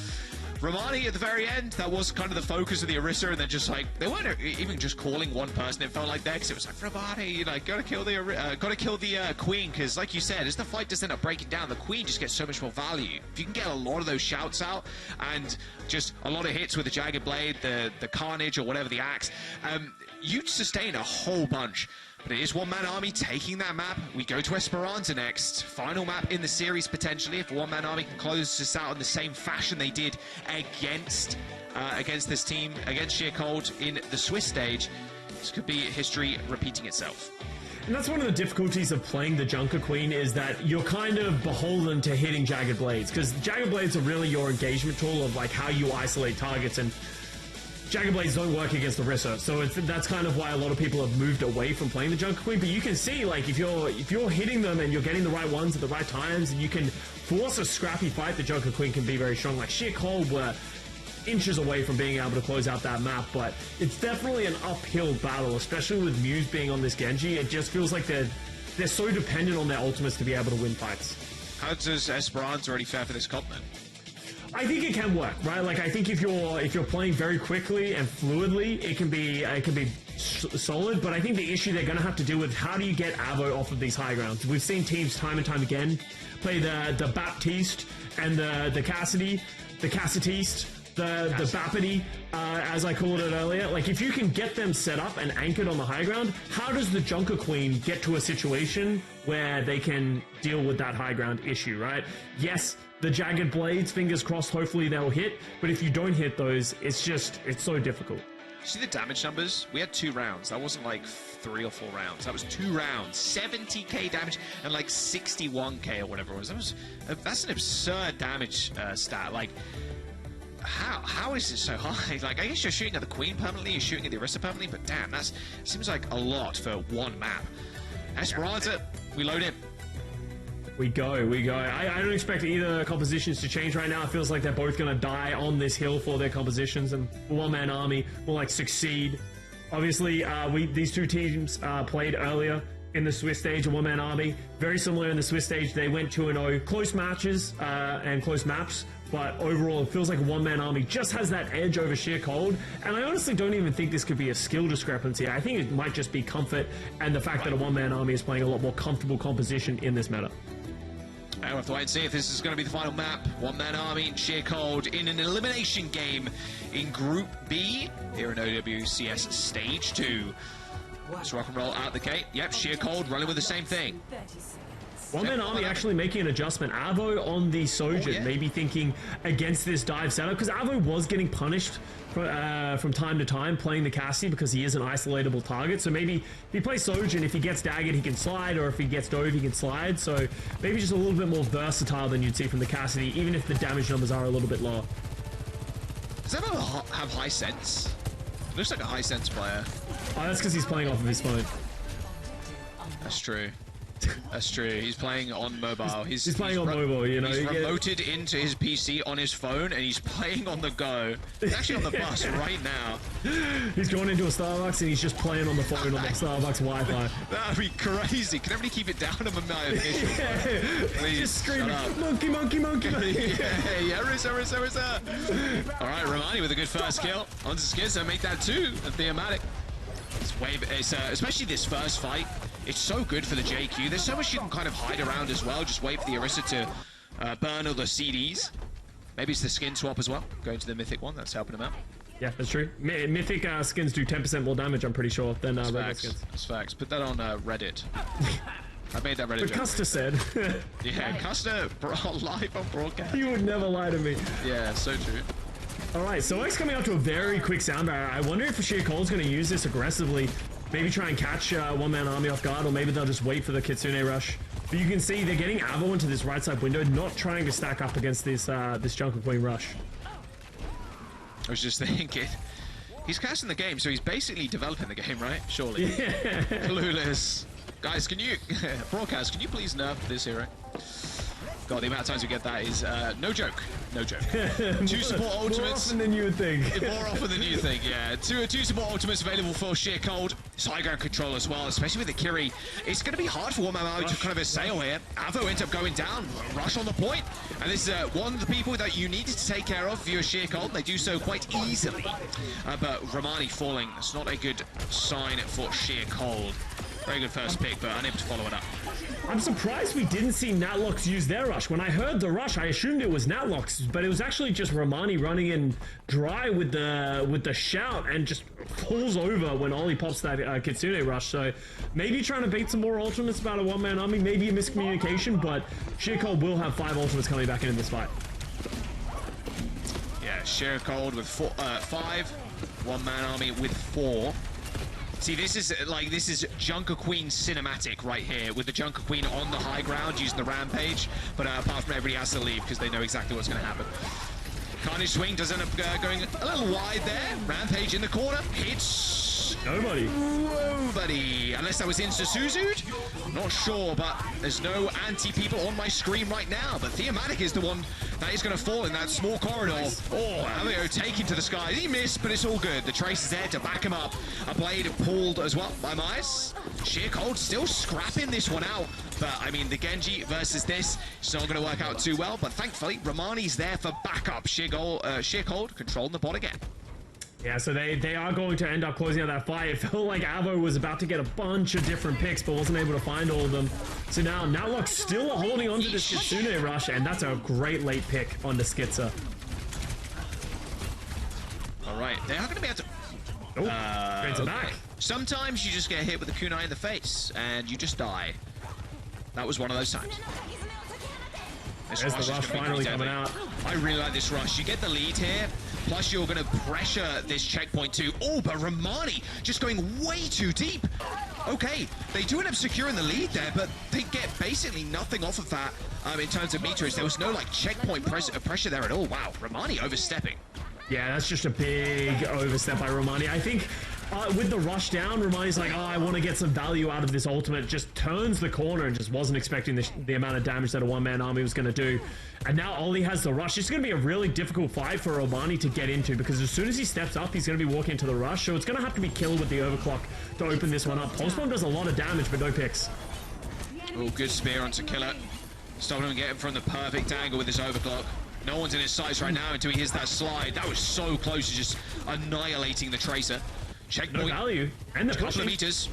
Romani at the very end, that was kind of the focus of the Orisa, and then just like they weren't even just calling one person. It felt like that because it was like Romani, you know, gotta kill the Queen, because like you said, as the fight does end up breaking down, the Queen just gets so much more value. If you can get a lot of those shouts out and just a lot of hits with the Jagged Blade, the Carnage, or whatever the axe, you'd sustain a whole bunch. But it is one-man army taking that map. We go to Esperanza next. Final map in the series, potentially, if one-man army can close this out in the same fashion they did against this team, against Sheercold in the Swiss stage. This could be history repeating itself. And that's one of the difficulties of playing the Junker Queen, is that you're kind of beholden to hitting Jagged Blades, because Jagged Blades are really your engagement tool of like how you isolate targets, and Jagged Blades don't work against the Orisa, so that's kind of why a lot of people have moved away from playing the Junker Queen. But you can see, like, if you're hitting them and you're getting the right ones at the right times, and you can force a scrappy fight, the Junker Queen can be very strong. Like, Sheercold were inches away from being able to close out that map, but it's definitely an uphill battle, especially with Muse being on this Genji. It just feels like they're so dependent on their ultimates to be able to win fights. How does Esperanza already fare for this comp, then? I think it can work, right? Like, I think if you're playing very quickly and fluidly, it can be solid. But I think the issue they're going to have to deal with, how do you get Avo off of these high grounds? We've seen teams time and time again play the Baptiste and the Cassidy, the Cassitiste, the Bapity, as I called it earlier. Like, if you can get them set up and anchored on the high ground, how does the Junker Queen get to a situation where they can deal with that high ground issue, right? Yes, the Jagged Blades, fingers crossed, hopefully they'll hit, but if you don't hit those, it's so difficult. See the damage numbers? We had 2 rounds. That wasn't like 3 or 4 rounds. That was 2 rounds. 70k damage and like 61k or whatever it was. That's an absurd damage stat. Like, how is it so high? Like, I guess you're shooting at the Queen permanently, you're shooting at the Orisa permanently, but damn, that seems like a lot for one map. Esperanza, we load in. We go. I don't expect either compositions to change right now. It feels like they're both going to die on this hill for their compositions, and one-man army will like succeed. Obviously, these two teams played earlier in the Swiss stage, a one-man army. Very similar in the Swiss stage. They went 2-0. Close matches and close maps, but overall it feels like a one-man army just has that edge over Sheercold, and I honestly don't even think this could be a skill discrepancy. I think it might just be comfort and the fact that a one-man army is playing a lot more comfortable composition in this meta. We'll have to wait and see if this is going to be the final map. One-man army and Sheercold in an elimination game in Group B here in OWCS Stage 2. Let's rock and roll out the gate. Yep, Sheercold running with the same thing. One-man army actually making an adjustment. Avo on the Sojourn, maybe thinking against this dive setup, because Avo was getting punished from time to time playing the Cassie because he is an isolatable target. So maybe if he plays Sojourn, if he gets daggered, he can slide, or if he gets dove, he can slide. So maybe just a little bit more versatile than you'd see from the Cassidy, even if the damage numbers are a little bit lower. Does Avo have high sense? Looks like a high sense player. Oh, that's because he's playing off of his phone. That's true. That's true. He's playing on mobile. He's playing on mobile, you know. He's remoted into his PC on his phone, and he's playing on the go. He's actually on the bus right now. He's going into a Starbucks, and he's just playing on the phone on the Starbucks Wi-Fi. That'd be crazy. Can everybody keep it down a minute? Please, just screaming, monkey, monkey, monkey. Yeah, Risa. All right, Romani with a good first kill. Onto Skizzer, make that 2. Theomatic. Especially this first fight. It's so good for the JQ. There's so much you can kind of hide around as well. Just wait for the Orisa to burn all the CDs. Maybe it's the skin swap as well. Going to the Mythic one. That's helping him out. Yeah, that's true. Mythic skins do 10% more damage, I'm pretty sure, than regular skins. That's facts. Put that on Reddit. I made that Reddit But joke. Custer said. Yeah, Custer live on broadcast. You would never lie to me. Yeah, so true. Alright, so X coming out to a very quick sound barrier. I wonder if Sheer Cold's going to use this aggressively. Maybe try and catch one-man army off guard, or maybe they'll just wait for the Kitsune rush. But you can see they're getting Avo into this right side window, not trying to stack up against this this Jungle Queen rush. I was just thinking, he's casting the game, so he's basically developing the game, right? Surely. Yeah. Clueless. Guys, can you, broadcast, can you please nerf this hero? God, the amount of times we get that is no joke. No joke. 2 support ultimates. More often than you would think. More often than you think, yeah. Two support ultimates available for Sheer Cold. It's high ground control as well, especially with the Kiri. It's going to be hard for one-man army to kind of assail here. Avo ends up going down, rush on the point. And this is one of the people that you needed to take care of for your Sheer Cold. They do so quite easily. But Romani falling, that's not a good sign for Sheer Cold. Very good first pick, but unable to follow it up. I'm surprised we didn't see Natlox use their rush. When I heard the rush, I assumed it was Natlox, but it was actually just Romani running in dry with the shout and just pulls over when Ollie pops that Kitsune rush. So maybe trying to bait some more ultimates about a one-man army, maybe a miscommunication, but Sheer Cold will have 5 ultimates coming back into this fight. Yeah, Sheer Cold with 5, one-man army with 4. See, this is Junker Queen cinematic right here, with the Junker Queen on the high ground using the rampage, but apart from everybody has to leave because they know exactly what's going to happen. Carnage Swing does end up going a little wide there. Rampage in the corner, hits nobody. Nobody, unless that was Insta-Suzu'd. Not sure, but there's no anti-people on my screen right now. But Theomatic is the one that is going to fall in that small corridor. Nice. Oh, Avio taken to the sky. He missed, but it's all good. The Trace is there to back him up. A blade pulled as well by Mice. Sheer Cold still scrapping this one out. But, I mean, the Genji versus this is not going to work out too well. But thankfully, Romani's there for backup. Sheer Cold controlling the bot again. Yeah, so they are going to end up closing out that fight. It felt like Avo was about to get a bunch of different picks, but wasn't able to find all of them. So now Natlock still holding onto this Kitsune rush, and that's a great late pick on the Skitzer. All right, they are going to be able to... Oh, okay. Back. Sometimes you just get hit with a kunai in the face, and you just die. That was one of those times. There's the rush finally coming out. I really like this rush. You get the lead here, plus you're going to pressure this checkpoint too. Oh, but Romani just going way too deep. Okay, they do end up securing the lead there, but they get basically nothing off of that in terms of meterage. There was no like checkpoint pressure there at all. Wow, Romani overstepping. Yeah, that's just a big overstep by Romani. I think with the rush down, Romani's like, oh, I want to get some value out of this ultimate. Just turns the corner and just wasn't expecting the amount of damage that a one-man army was going to do. And now Ollie has the rush. It's going to be a really difficult fight for Romani to get into, because as soon as he steps up, he's going to be walking into the rush. So it's going to have to be killed with the overclock to open this one up. Pulse Bomb does a lot of damage, but no picks. Oh, good spear onto Killer. Stopping him and getting from the perfect angle with his overclock. No one's in his sights right now until he hits that slide. That was so close to just annihilating the Tracer. Checkpoint. No value. And the couple of meters.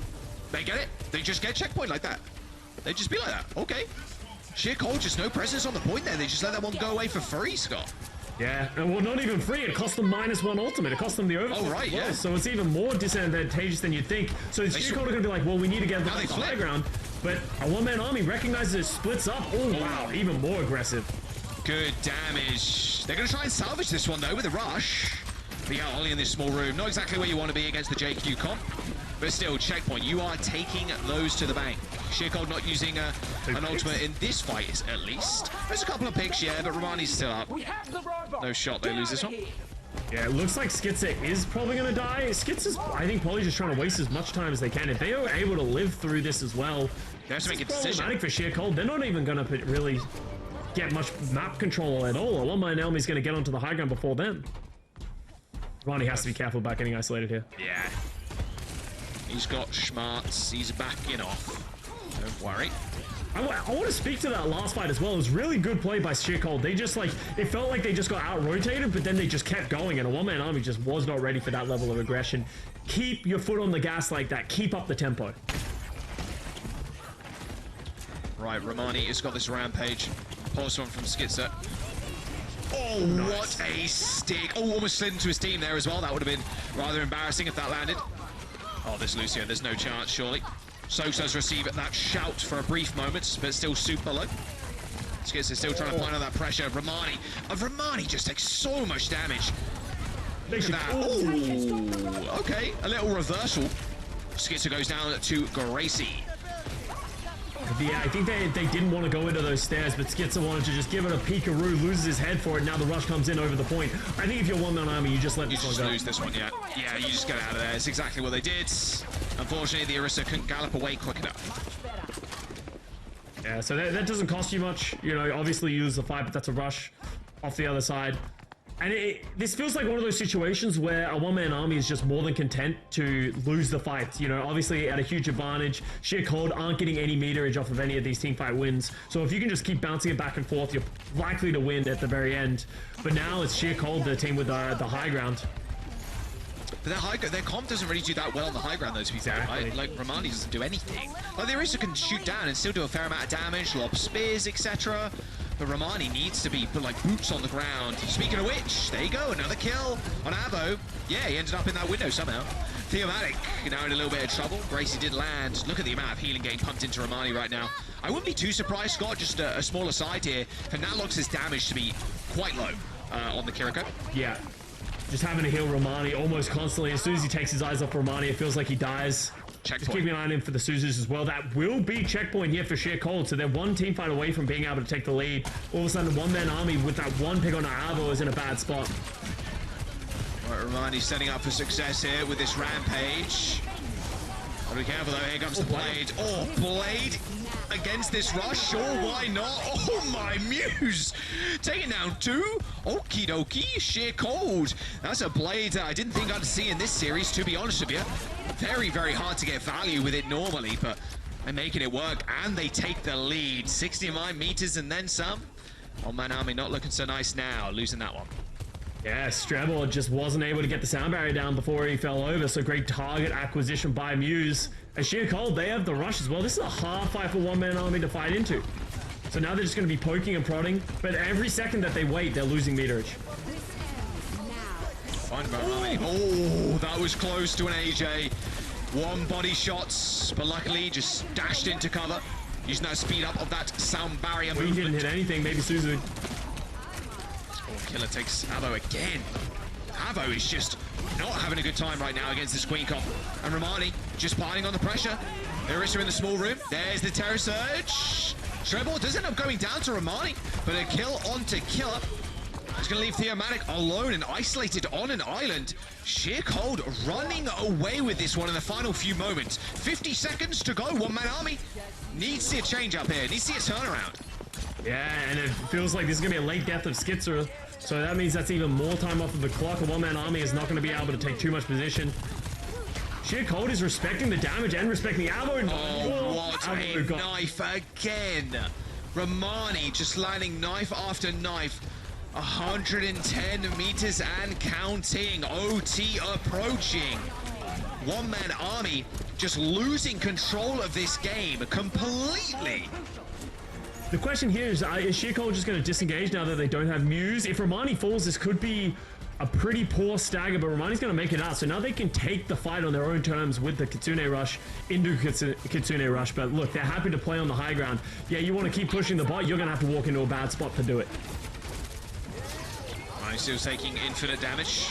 They get it. They just get checkpoint like that. They just be like that. Okay. Sheer Cold, just no presence on the point there. They just let that one go away for free, Scott. Yeah, and well, not even free. It cost them -1 ultimate. It cost them the overclock. Oh, right, yeah. So it's even more disadvantageous than you'd think. So Sheer Cold are going to be like, well, we need to get the high ground. But a one-man army recognizes it, splits up. Oh, wow. Even more aggressive. Good damage. They're going to try and salvage this one, though, with a rush. But yeah, Ollie in this small room. Not exactly where you want to be against the JQ comp. But still, checkpoint. You are taking those to the bank. Sheer Cold not using an ultimate in this fight, at least. There's a couple of picks, yeah, but Romani's still up. No shot. They lose this one. Yeah, it looks like Skitzer is probably going to die. Skitzer's, I think, probably just trying to waste as much time as they can. If they are able to live through this as well, They have to make a it's decision. problematic for Sheer Cold. They're not even going to really get much map control at all. Alumni Naomi's going to get onto the high ground before them. Ronnie has to be careful about getting isolated here. Yeah. He's got schmarts. He's backing off. Don't worry. I want to speak to that last fight as well. It was really good play by Sheer Cold. They just it felt like they just got out-rotated, but then they just kept going, and a one-man army just was not ready for that level of aggression. Keep your foot on the gas like that. Keep up the tempo. Right, Romani has got this rampage. Pulse one from Skitzer. Oh, nice. What a stick. Oh, almost slid into his team there as well. That would have been rather embarrassing if that landed. Oh, there's Lucio. There's no chance, surely. Sosa does receive that shout for a brief moment, but still super low. Skitzer still trying to find out that pressure. Romani just takes so much damage. Look at that. Oh, okay. A little reversal. Skitzer goes down to Gracie. Yeah, I think they didn't want to go into those stairs, but Skitzer wanted to just give it a peekaroo, loses his head for it. Now the rush comes in over the point. I think if you're one-man army, you just let this one go. You just lose this one, yeah. Yeah, you just get out of there. It's exactly what they did. Unfortunately, the Orisa couldn't gallop away quick enough. Yeah, so that doesn't cost you much. You know, obviously you lose the fight, but that's a rush off the other side. And this feels like one of those situations where a one-man army is just more than content to lose the fight. You know, obviously at a huge advantage. Sheer Cold aren't getting any meterage off of any of these teamfight wins. So if you can just keep bouncing it back and forth, you're likely to win at the very end. But now it's Sheer Cold, the team with the high ground. But their comp doesn't really do that well on the high ground, though, to be fair, right? Like, Romani doesn't do anything. Like, the Orisa can shoot down and still do a fair amount of damage, lob spears, etc. But Romani needs to be put like boots on the ground. Speaking of which, there you go, another kill on Abo. Yeah, he ended up in that window somehow. Theomatic now in a little bit of trouble. Gracie did land. Look at the amount of healing getting pumped into Romani right now. I wouldn't be too surprised, Scott, just a small aside here, for Natlox's damage to be quite low on the Kiriko. Yeah, just having to heal Romani almost constantly. As soon as he takes his eyes off Romani, it feels like he dies. Checkpoint. Just keeping an eye in for the Suzus as well. That will be checkpoint here for Sheer Cold. So they're one team fight away from being able to take the lead. All of a sudden, one-man army with that one pick on Avo is in a bad spot. Right, Romani's setting up for success here with this rampage. Gotta be careful though, here comes the Blade. Oh, Blade against this rush, sure, why not? Oh my muse! Taking down two. Okie dokie, Sheer Cold. That's a Blade that I didn't think I'd see in this series, to be honest with you. Very, very hard to get value with it normally, but they're making it work, and they take the lead. 69 meters and then some. One-man army not looking so nice now, losing that one. Yeah, Strebel just wasn't able to get the sound barrier down before he fell over, so great target acquisition by Muse. And Sheer Cold, they have the rush as well. This is a hard fight for one-man army to fight into. So now they're just going to be poking and prodding, but every second that they wait, they're losing meterage. Oh, that was close to an AJ. One body shots, but luckily just dashed into cover, using that speed up of that sound barrier movement. He didn't hit anything, maybe Suzu. Oh, Killer takes Avo again. Avo is just not having a good time right now against this Queen comp. And Romani just piling on the pressure. Orisa in the small room. There's the Terror Surge. Treble does end up going down to Romani, but a kill onto Killer. It's going to leave Theomatic alone and isolated on an island. Sheer Cold running away with this one in the final few moments. 50 seconds to go. One-man army needs to see a change up here. Needs to see a turnaround. Yeah, and it feels like this is going to be a late death of Skitzer. So that means that's even more time off of the clock. A one-man army is not going to be able to take too much position. Sheer Cold is respecting the damage and respecting Avo. Oh, what a knife again. Romani just landing knife after knife. 110 meters and counting. OT approaching. One-man army just losing control of this game completely. The question here is Sheer Cold just going to disengage now that they don't have Muse? If Romani falls, this could be a pretty poor stagger, but Romani's going to make it out. So now they can take the fight on their own terms with the Kitsune Rush into Kitsune Rush. But look, they're happy to play on the high ground. Yeah, you want to keep pushing the bot, you're going to have to walk into a bad spot to do it. Still taking infinite damage.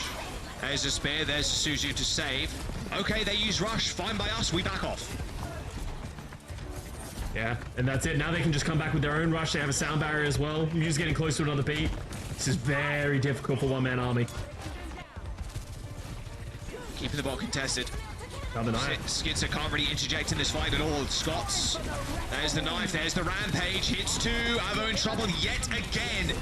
There's a spear, there's Suzu to save. Okay, they use rush, fine by us, we back off. Yeah, and that's it. Now they can just come back with their own rush. They have a sound barrier as well. Muse getting close to another beat. This is very difficult for one-man army. Keeping the ball contested. Another knife. Skitzer can't really interject in this fight at all. Scots. There's the knife. There's the rampage. Hits 2. Avo in trouble yet again.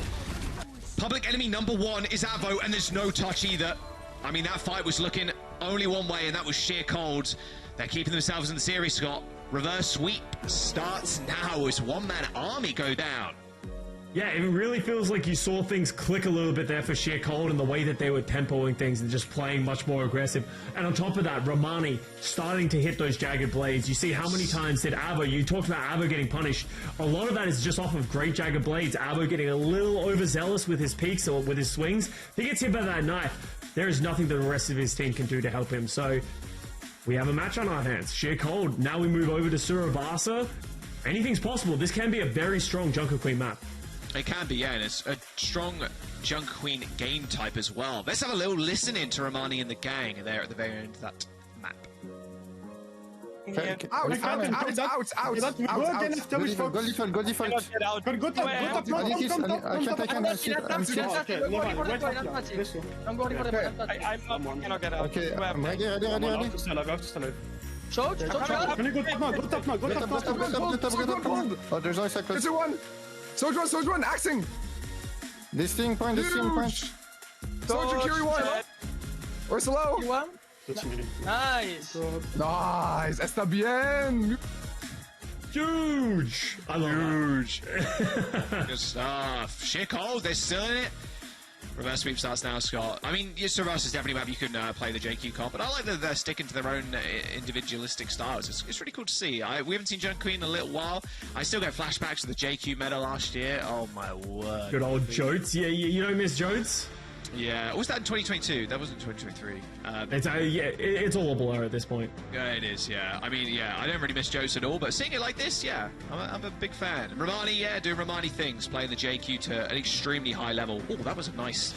Public enemy number 1 is Avo, and there's no touch either. I mean, that fight was looking only one way, and that was sheer cold. They're keeping themselves in the series, Scott. Reverse sweep starts now as one-man army go down. Yeah, it really feels like you saw things click a little bit there for sheer cold and the way that they were tempoing things and just playing much more aggressive. And on top of that, Romani starting to hit those jagged blades. You see how many times did Avo, you talked about Avo getting punished. A lot of that is just off of great jagged blades. Avo getting a little overzealous with his peaks or with his swings. If he gets hit by that knife, there is nothing that the rest of his team can do to help him. So we have a match on our hands. Sheer cold. Now we move over to Surasa. Anything's possible. This can be a very strong Junker Queen map. It can be, yeah, and it's a strong Junker Queen game type as well. Let's have a little listen in to Romani and the gang there at the very end of that map. Out! Go default. I'm going for the I cannot get out. Okay, I'm ready. I have to stand alive. Go top now. Oh, there's no cycle. It's a one. Soldier one, axing. This thing point. Soldier carry one. Where's low? Nice. Está bien. Huge. I love Huge. Good stuff. Sheer cold. They're still in it. Reverse sweep starts now, Scott. I mean, Surasa is definitely a map you can play the JQ comp, but I like that they're sticking to their own individualistic styles. It's really cool to see. We haven't seen Junker Queen in a little while. I still get flashbacks to the JQ meta last year. Oh my word. Good old Jotes. Yeah, you don't miss Jotes? Yeah. Was that in 2022? That wasn't 2023. It's all a blur at this point. Yeah, it is, yeah. I mean, yeah, I don't really miss Jotes at all, but seeing it like this, yeah, I'm a big fan. Romani, yeah, doing Romani things, playing the JQ to an extremely high level. Oh, that was a nice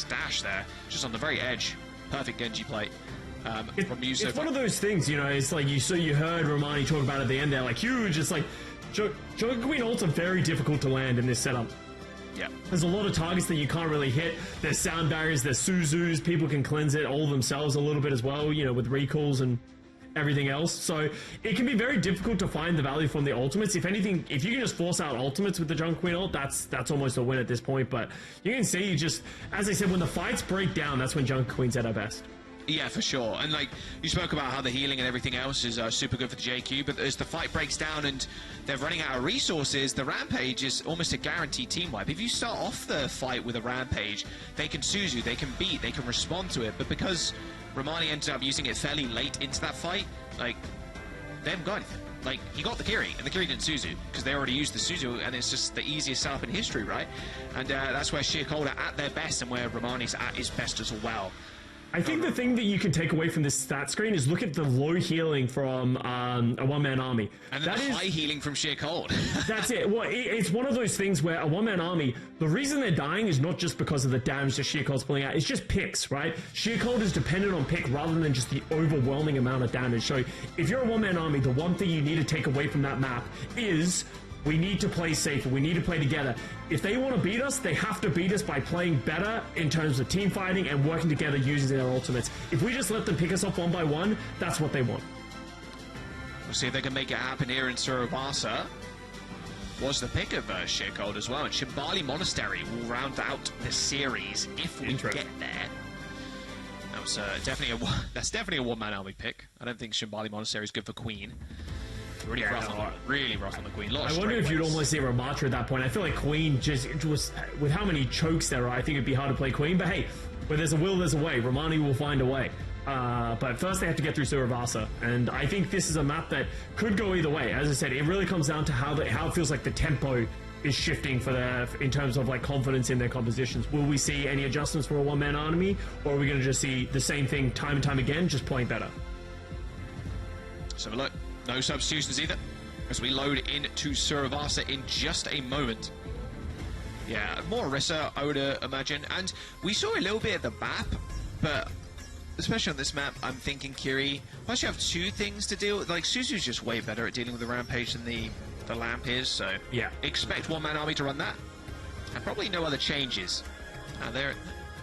dash there, just on the very edge. Perfect Genji play. From Muso. It's one of those things, you know, it's like you heard Romani talk about at the end there, like huge. It's like, Junker Queen ults are very difficult to land in this setup. Yeah. There's a lot of targets that you can't really hit. There's sound barriers, there's Suzus, people can cleanse it all themselves a little bit as well, you know, with recalls and everything else. So it can be very difficult to find the value from the ultimates. If anything, if you can just force out ultimates with the Junker Queen ult, that's almost a win at this point. But you can see, just, as I said, when the fights break down, that's when Junker Queen's at her best. Yeah, for sure. And like you spoke about how the healing and everything else is super good for the JQ, but as the fight breaks down and they're running out of resources, the Rampage is almost a guaranteed team wipe. If you start off the fight with a Rampage, they can Suzu, they can beat, they can respond to it. But because Romani ended up using it fairly late into that fight, like, they haven't got anything. Like, he got the Kiri, and the Kiri didn't Suzu, because they already used the Suzu, and it's just the easiest setup in history, right? And that's where Sheer Cold are at their best, and where Romani's at his best as well. I think the thing that you can take away from this stat screen is look at the low healing from a one-man army. And then the high healing from Sheer Cold. That's it. Well, it's one of those things where a one-man army, the reason they're dying is not just because of the damage that Sheer Cold's pulling out, it's just picks, right? Sheer Cold is dependent on pick rather than just the overwhelming amount of damage. So if you're a one-man army, the one thing you need to take away from that map is we need to play safer. We need to play together. If they want to beat us, they have to beat us by playing better in terms of team fighting and working together using their ultimates. If we just let them pick us off one by one, that's what they want. We'll see if they can make it happen here in Surasa. Was the pick of Sheer Cold as well. And Shimbali Monastery will round out the series if we get there. That was that's definitely a one-man army pick. I don't think Shimbali Monastery is good for Queen. Really rough on the Queen. I wonder if you'd almost say Ramatra at that point. I feel like Queen just with how many chokes there are, I think it'd be hard to play Queen. But hey, where there's a will, there's a way. Romani will find a way. But first they have to get through Surasa, and I think this is a map that could go either way. As I said, it really comes down to how it feels like the tempo is shifting in terms of like confidence in their compositions. Will we see any adjustments for a one-man army, or are we going to just see the same thing time and time again, just playing better? Let's have a look. No substitutions either, as we load into Surasa in just a moment. Yeah, more Orisa, I would imagine. And we saw a little bit of the map, but especially on this map, I'm thinking Kiri. Plus, you have two things to deal with. Like, Suzu's just way better at dealing with the Rampage than the Lamp is, so yeah, expect one-man army to run that. And probably no other changes. There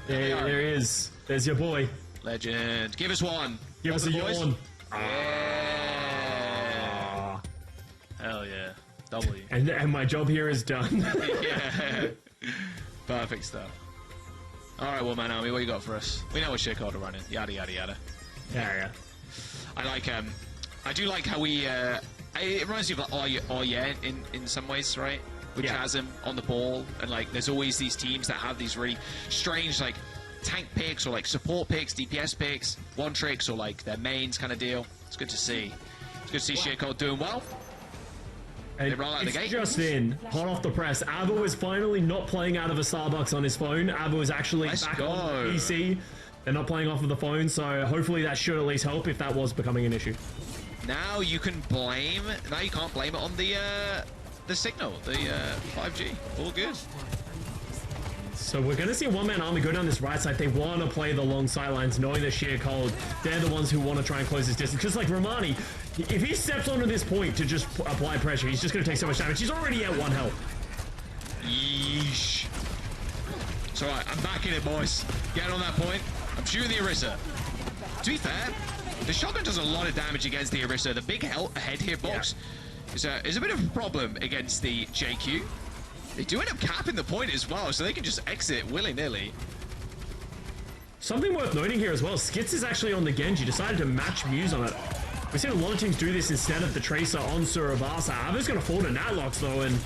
is. There's your boy. Legend. Give us one. Give us a yawn. Yeah. Hell yeah. W. And my job here is done. Yeah. Perfect stuff. Alright, well, man, Army, what you got for us? We know what shit called are running. Yada, yada, yada. Yeah. I like, I do like how we, it reminds me of like, oh yeah, in some ways, right? With Chasm on the ball, and like, there's always these teams that have these really strange, like, tank picks, or like support picks, DPS picks, one tricks, or like their mains kind of deal. It's good to see. It's good to see shit called doing well. And they roll out the gate. Just in, hot off the press. Abo is finally not playing out of a Starbucks on his phone. Abo is actually back on the PC. They're not playing off of the phone, so hopefully that should at least help if that was becoming an issue. Now you can blame. Now you can't blame it on the signal, the 5G. All good. So we're going to see a one-man army go down this right side. They want to play the long sidelines, knowing the sheer cold. They're the ones who want to try and close this distance. Because, like, Romani, if he steps onto this point to just apply pressure, he's just going to take so much damage. He's already at 1 health. Yeesh. It's alright, I'm back in it, boys. Get on that point. I'm shooting the Orisa. To be fair, the shotgun does a lot of damage against the Orisa. The big head hitbox is a bit of a problem against the JQ. They do end up capping the point as well, so they can just exit willy-nilly. Something worth noting here as well, Skits is actually on the Genji, decided to match Muse on it. We've seen a lot of teams do this instead of the Tracer on Surasa. Ava's going to fall to Natlox though, and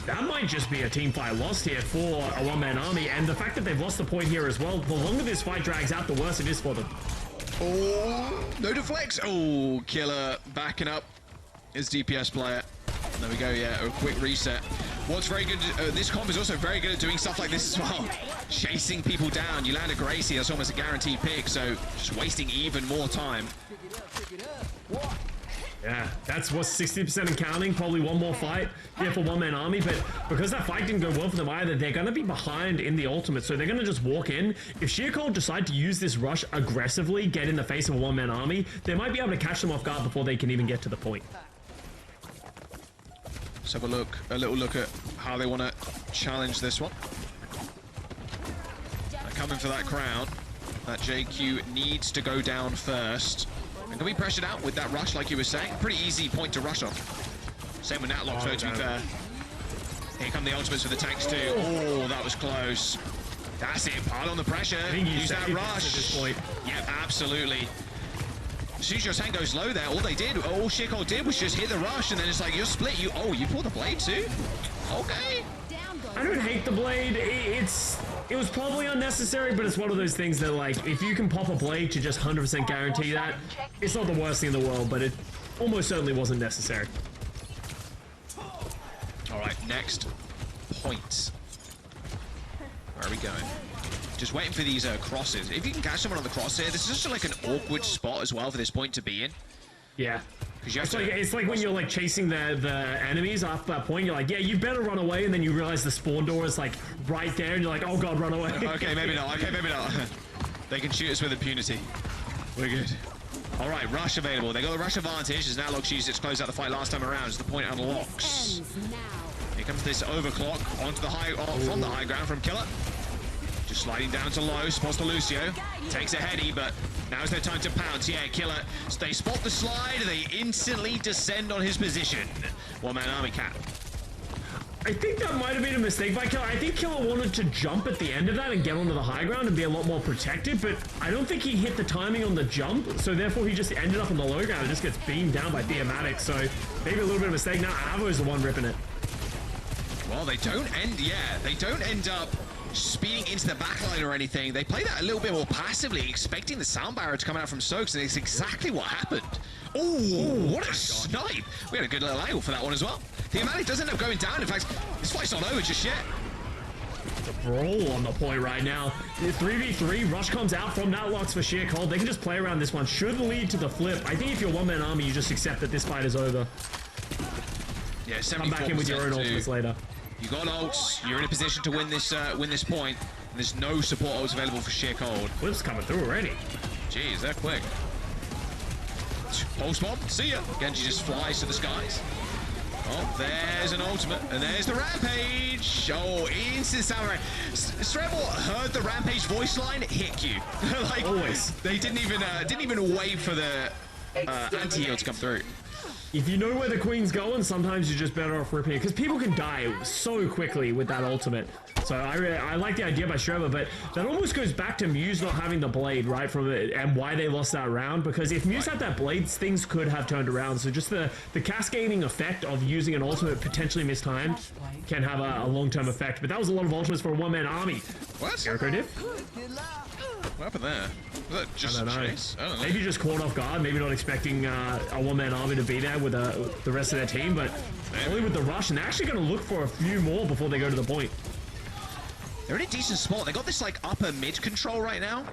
that might just be a team fight lost here for a one-man army, and the fact that they've lost the point here as well, the longer this fight drags out, the worse it is for them. Oh, no deflects. Oh, Killer backing up his DPS player. There we go, yeah, a quick reset. What's very good, this comp is also very good at doing stuff like this as well. Chasing people down. You land a Gracie, that's almost a guaranteed pick, so just wasting even more time. Yeah, that's what's 60% and counting. Probably one more fight here for one-man army, but because that fight didn't go well for them either, they're going to be behind in the ultimate, so they're going to just walk in. If Sheer Cold decide to use this rush aggressively, get in the face of a one-man army, they might be able to catch them off guard before they can even get to the point. Let's have a little look at how they want to challenge this one. They're coming for that crown. That JQ needs to go down first. And can be pressured out with that rush, like you were saying. Pretty easy point to rush on. Same with Natlock, though, to be fair. Here come the ultimates for the tanks, too. Oh, that was close. That's it, pile on the pressure. Use that rush. At this point. Yep, absolutely. As soon as your tank goes low there, all Shiko did was just hit the rush, and then it's like, you're split. You pulled the blade, too? Okay. I don't hate the blade. It was probably unnecessary, but it's one of those things that, like, if you can pop a blade to just 100% guarantee that, it's not the worst thing in the world, but it almost certainly wasn't necessary. All right, next point. Where are we going? Just waiting for these crosses. If you can catch someone on the cross here, this is just like an awkward spot as well for this point to be in. Yeah. It's like when you're like chasing the enemies off that point, you're like, yeah, you better run away, and then you realize the spawn door is like right there, and you're like, oh god, run away. Okay, maybe not. Okay, maybe not. They can shoot us with impunity. We're good. All right, rush available. They got the rush advantage as Natlock used it to close out the fight last time around as the point unlocks. Here comes this overclock onto the from the high ground from Killer. Just sliding down to low, spots to Lucio. Takes a heady, but now's their time to pounce. Yeah, Killer. They spot the slide, they instantly descend on his position. One-man army cap. I think that might have been a mistake by Killer. I think Killer wanted to jump at the end of that and get onto the high ground and be a lot more protected, but I don't think he hit the timing on the jump, so therefore he just ended up on the low ground and just gets beamed down by Theomatic, so maybe a little bit of a mistake. Now Avo's the one ripping it. Well, they don't end up speeding into the backline or anything. They play that a little bit more passively, expecting the sound barrier to come out from Soaks, and it's exactly what happened. Oh, what a snipe! We had a good little angle for that one as well. The Amatic does end up going down. In fact, this fight's not over just yet. The brawl on the point right now. 3v3, Rush comes out from Natlox for sheer cold. They can just play around this one. Should lead to the flip. I think if you're one-man army, you just accept that this fight is over. Yeah, 74% come back in with your own ultimates later. You got ults. You're in a position to win this point. And there's no support ults available for sheer cold. Flip's coming through already. Jeez, they're quick. Pulse bomb. See ya. Genji just flies to the skies. Oh, there's an ultimate, and there's the Rampage. Oh, instant samurai. Strebel heard the Rampage voice line hit you. Like, always. They didn't even wait for the anti-heal to come through. If you know where the queen's going, sometimes you're just better off ripping it, because people can die so quickly with that ultimate. So I like the idea by Streba, but that almost goes back to Muse not having the blade, right, from it, and why they lost that round, because if Muse had that blade, things could have turned around. So just the cascading effect of using an ultimate potentially mistimed can have a long-term effect. But that was a lot of ultimates for a one-man army. What? Jericho diff? What happened there? Was that just I don't know. chase? I don't know. Maybe just caught off guard, maybe not expecting a one-man army to be there with the rest of their team, but only with the rush, and they're actually going to look for a few more before they go to the point. They're in a decent spot. They got this like upper mid control right now.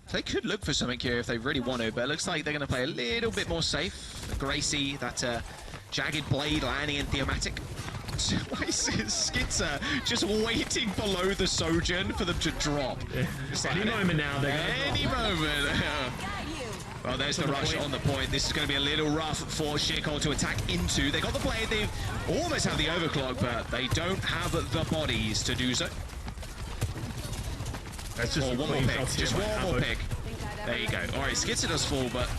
So they could look for something here if they really want to, but it looks like they're going to play a little bit more safe. Gracie, that jagged blade landing in Thematic. Why is Skitzer just waiting below the Sojourn for them to drop? Any moment now, they're any moment. Well, there's the rush on the point. This is going to be a little rough for Sheercold to attack into. They got the blade. They almost have the overclock, but they don't have the bodies to do so. That's just one more pick. Just one more pick. There you go. All right, Skitzer does fall, but...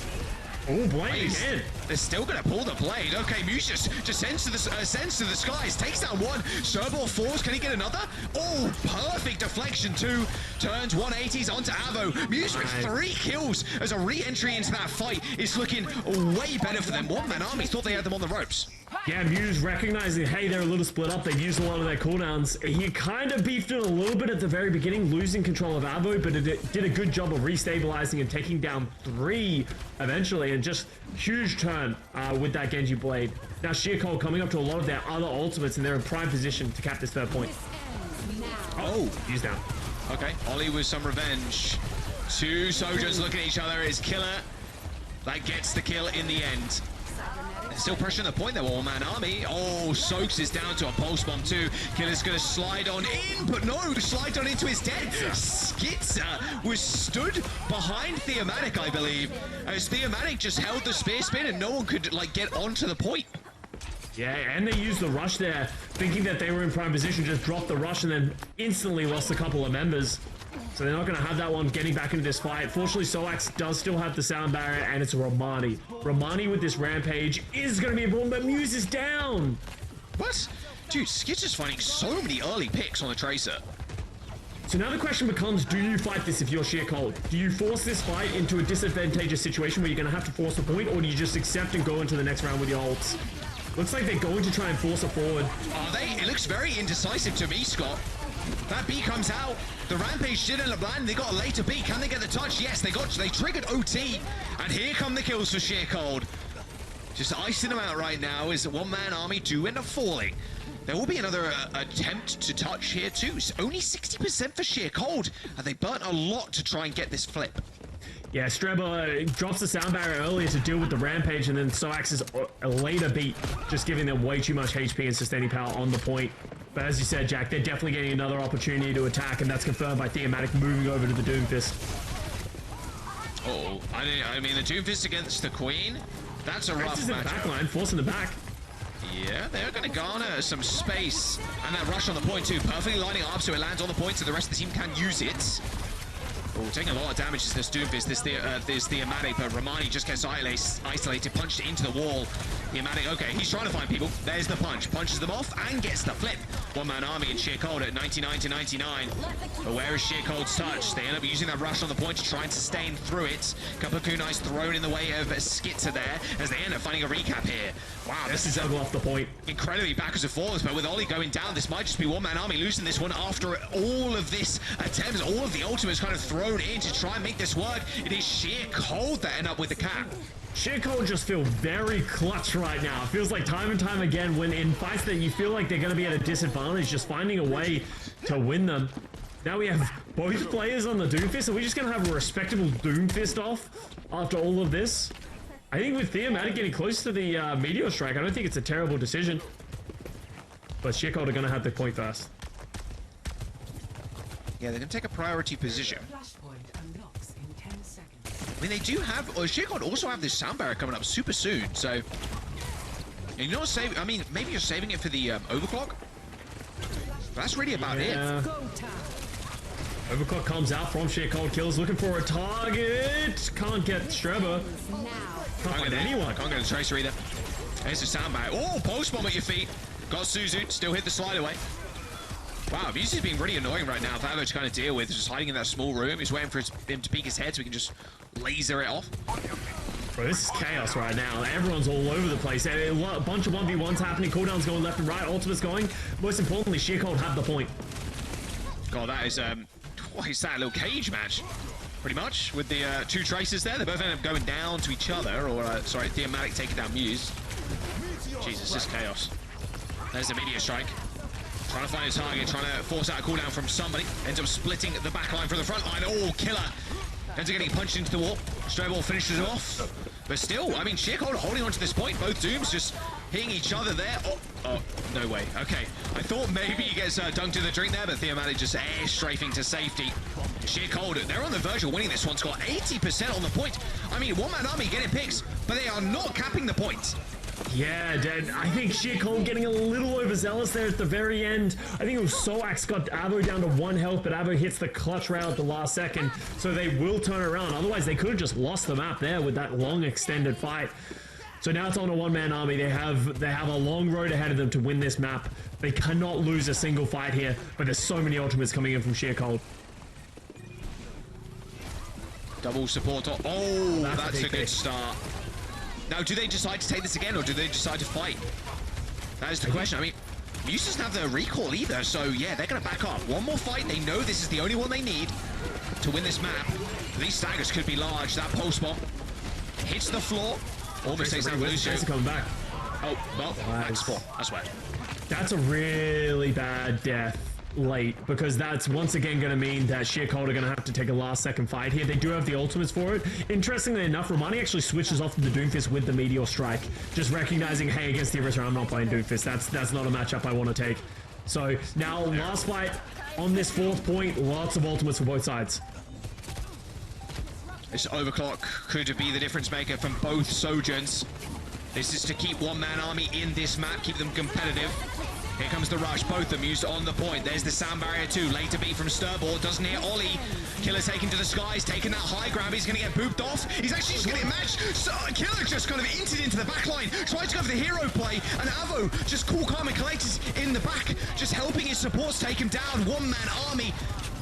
Oh, blade again. They're still going to pull the blade. Okay, Muse just sends to the skies. Takes down one. Sherbal falls. Can he get another? Oh, perfect deflection. 2 turns 180s onto Avo. Muse with 3 kills as a re-entry into that fight is looking way better for them. One-man army thought they had them on the ropes. Yeah, Muse recognizing, hey, they're a little split up. They've used a lot of their cooldowns. He kind of beefed it a little bit at the very beginning, losing control of Avo, but it did a good job of restabilizing and taking down 3 eventually, and just huge turn with that Genji blade. Now Sheercold coming up to a lot of their other ultimates, and they're in prime position to cap this third point. Oh, he's down. Okay, Ollie with some revenge. 2 soldiers looking at each other. It's Killer that gets the kill in the end. Still pressuring the point there, one-man army. Oh, Soaks is down to a pulse bomb too. Killer's gonna slide on in, but no, slide on into his dead. Skitzer was stood behind Thematic, I believe, as Thematic just held the spear spin and no one could like get onto the point. Yeah, and they used the rush there, thinking that they were in prime position, just dropped the rush and then instantly lost a couple of members. So they're not going to have that one getting back into this fight. Fortunately, Soax does still have the sound barrier, and it's Romani. Romani with this Rampage is going to be important, but Muse is down. What? Dude, Skitzer's finding so many early picks on the Tracer. So now the question becomes, do you fight this if you're Sheercold? Do you force this fight into a disadvantageous situation where you're going to have to force a point, or do you just accept and go into the next round with your ults? Looks like they're going to try and force it forward. Are they? It looks very indecisive to me, Scott. That B comes out. The Rampage did end up landing. They got a later B. Can they get the touch? Yes, they triggered OT. And here come the kills for Sheercold. Just icing them out right now as one-man army do end up falling. There will be another attempt to touch here too. It's only 60% for Sheercold. And they burnt a lot to try and get this flip. Yeah, Streba drops the sound barrier earlier to deal with the Rampage, and then Soax is a later beat, just giving them way too much HP and sustaining power on the point. But as you said, Jack, they're definitely getting another opportunity to attack, and that's confirmed by Thematic moving over to the Doomfist. Oh, I mean, the Doomfist against the Queen, that's a rough matchup. Backline, forcing the back. Yeah, they're going to garner some space, and that rush on the point too, perfectly lining up so it lands on the point so the rest of the team can use it. Oh, taking a lot of damage to this Doomfist, this Thematic, but Romani just gets isolated, punched into the wall. Thematic, okay, he's trying to find people. There's the punch. Punches them off and gets the flip. One-man army and Sheercold at 99 to 99. But where is Sheercold's touch? They end up using that rush on the point to try and sustain through it. Couple of kunais thrown in the way of Skitzer there as they end up finding a recap here. Wow, this is off the point. Incredibly backwards and forwards, but with Ollie going down, this might just be one-man army losing this one after all of this attempts, all of the ultimates kind of thrown in to try and make this work. It is Sheercold that end up with the cap. Sheercold just feel very clutch right now. It feels like time and time again when in fights that you feel like they're going to be at a disadvantage, just finding a way to win them. Now we have both players on the Doomfist. Are we just going to have a respectable Doomfist off after all of this? I think with Thematic getting close to the Meteor Strike, I don't think it's a terrible decision. But Sheercold are going to have the point first. Yeah, they're going to take a priority position. I mean, they do have... Sheercold also have this sound barrier coming up super soon, so... And you're not saving, I mean, maybe you're saving it for the overclock? That's really about it. Overclock comes out from Sheer Cold Kills, looking for a target. Can't get Streba. Can't find anyone. Can't get a Tracer either. There's a soundbite. Oh, post bomb at your feet. Got Suzu, still hit the slide away. Wow, Musu's being really annoying right now. Favo to kind of deal with, just hiding in that small room. He's waiting for him to peek his head so he can just laser it off. Bro, this is chaos right now. Everyone's all over the place. A bunch of 1v1s happening. Cooldowns going left and right. Ultimates going. Most importantly, Sheer Cold have the point. God, that is, what is that? A little cage match, pretty much, with the two Tracers there. They both end up going down to each other, or, sorry, Theomatic taking down Muse. Jesus, this is chaos. There's the meteor strike. Trying to find a target, trying to force out a cooldown from somebody. Ends up splitting the back line from the front line. Oh, killer. Ends up getting punched into the wall. Stray finishes it off. But still, I mean, Sheer Cold holding on to this point. Both Dooms just hitting each other there. Oh, no way. Okay. I thought maybe he gets dunked to the drink there, but Theomatic just air strafing to safety. Sheer Cold, they're on the verge of winning this one. Score 80% on the point. I mean, one-man army getting picks, but they are not capping the points. Yeah, Dad, I think Sheer Cold getting a little overzealous there at the very end. I think it was Soax got Avo down to 1 health, but Avo hits the clutch round at the last second, so they will turn around. Otherwise, they could have just lost the map there with that long extended fight. So now it's on a one-man army. They have a long road ahead of them to win this map. They cannot lose a single fight here, but there's so many ultimates coming in from Sheer Cold. Double support. Oh, that's a good start. Now, do they decide to take this again, or do they decide to fight? That is the question. I mean, Muse doesn't have the recall either, so yeah, they're going to back up. One more fight. They know this is the only one they need to win this map. These staggers could be large. That pulse bomb hits the floor. Almost takes out Lucio. Coming back. Oh, well, max 4. I swear. That's a really bad death late, because that's once again going to mean that Sheer Cold are going to have to take a last-second fight here. They do have the ultimates for it. Interestingly enough, Romani actually switches off to the Doomfist with the Meteor Strike, just recognizing, hey, against the Arista, I'm not playing Doomfist. That's not a matchup I want to take. So now, last fight on this 4th point, lots of ultimates for both sides. This overclock could be the difference maker from both Sojourns. This is to keep one-man army in this map, keep them competitive. Here comes the rush, both of them used on the point. There's the sound barrier too. Later beat from Sturball, doesn't hit Ollie. Killer taken to the skies, taking that high ground. He's going to get booped off. He's actually just going to get matched. So, Killer just kind of entered into the back line, tried to go for the hero play, and Avo just cool, calm, and collected in the back, just helping his supports take him down. One-man army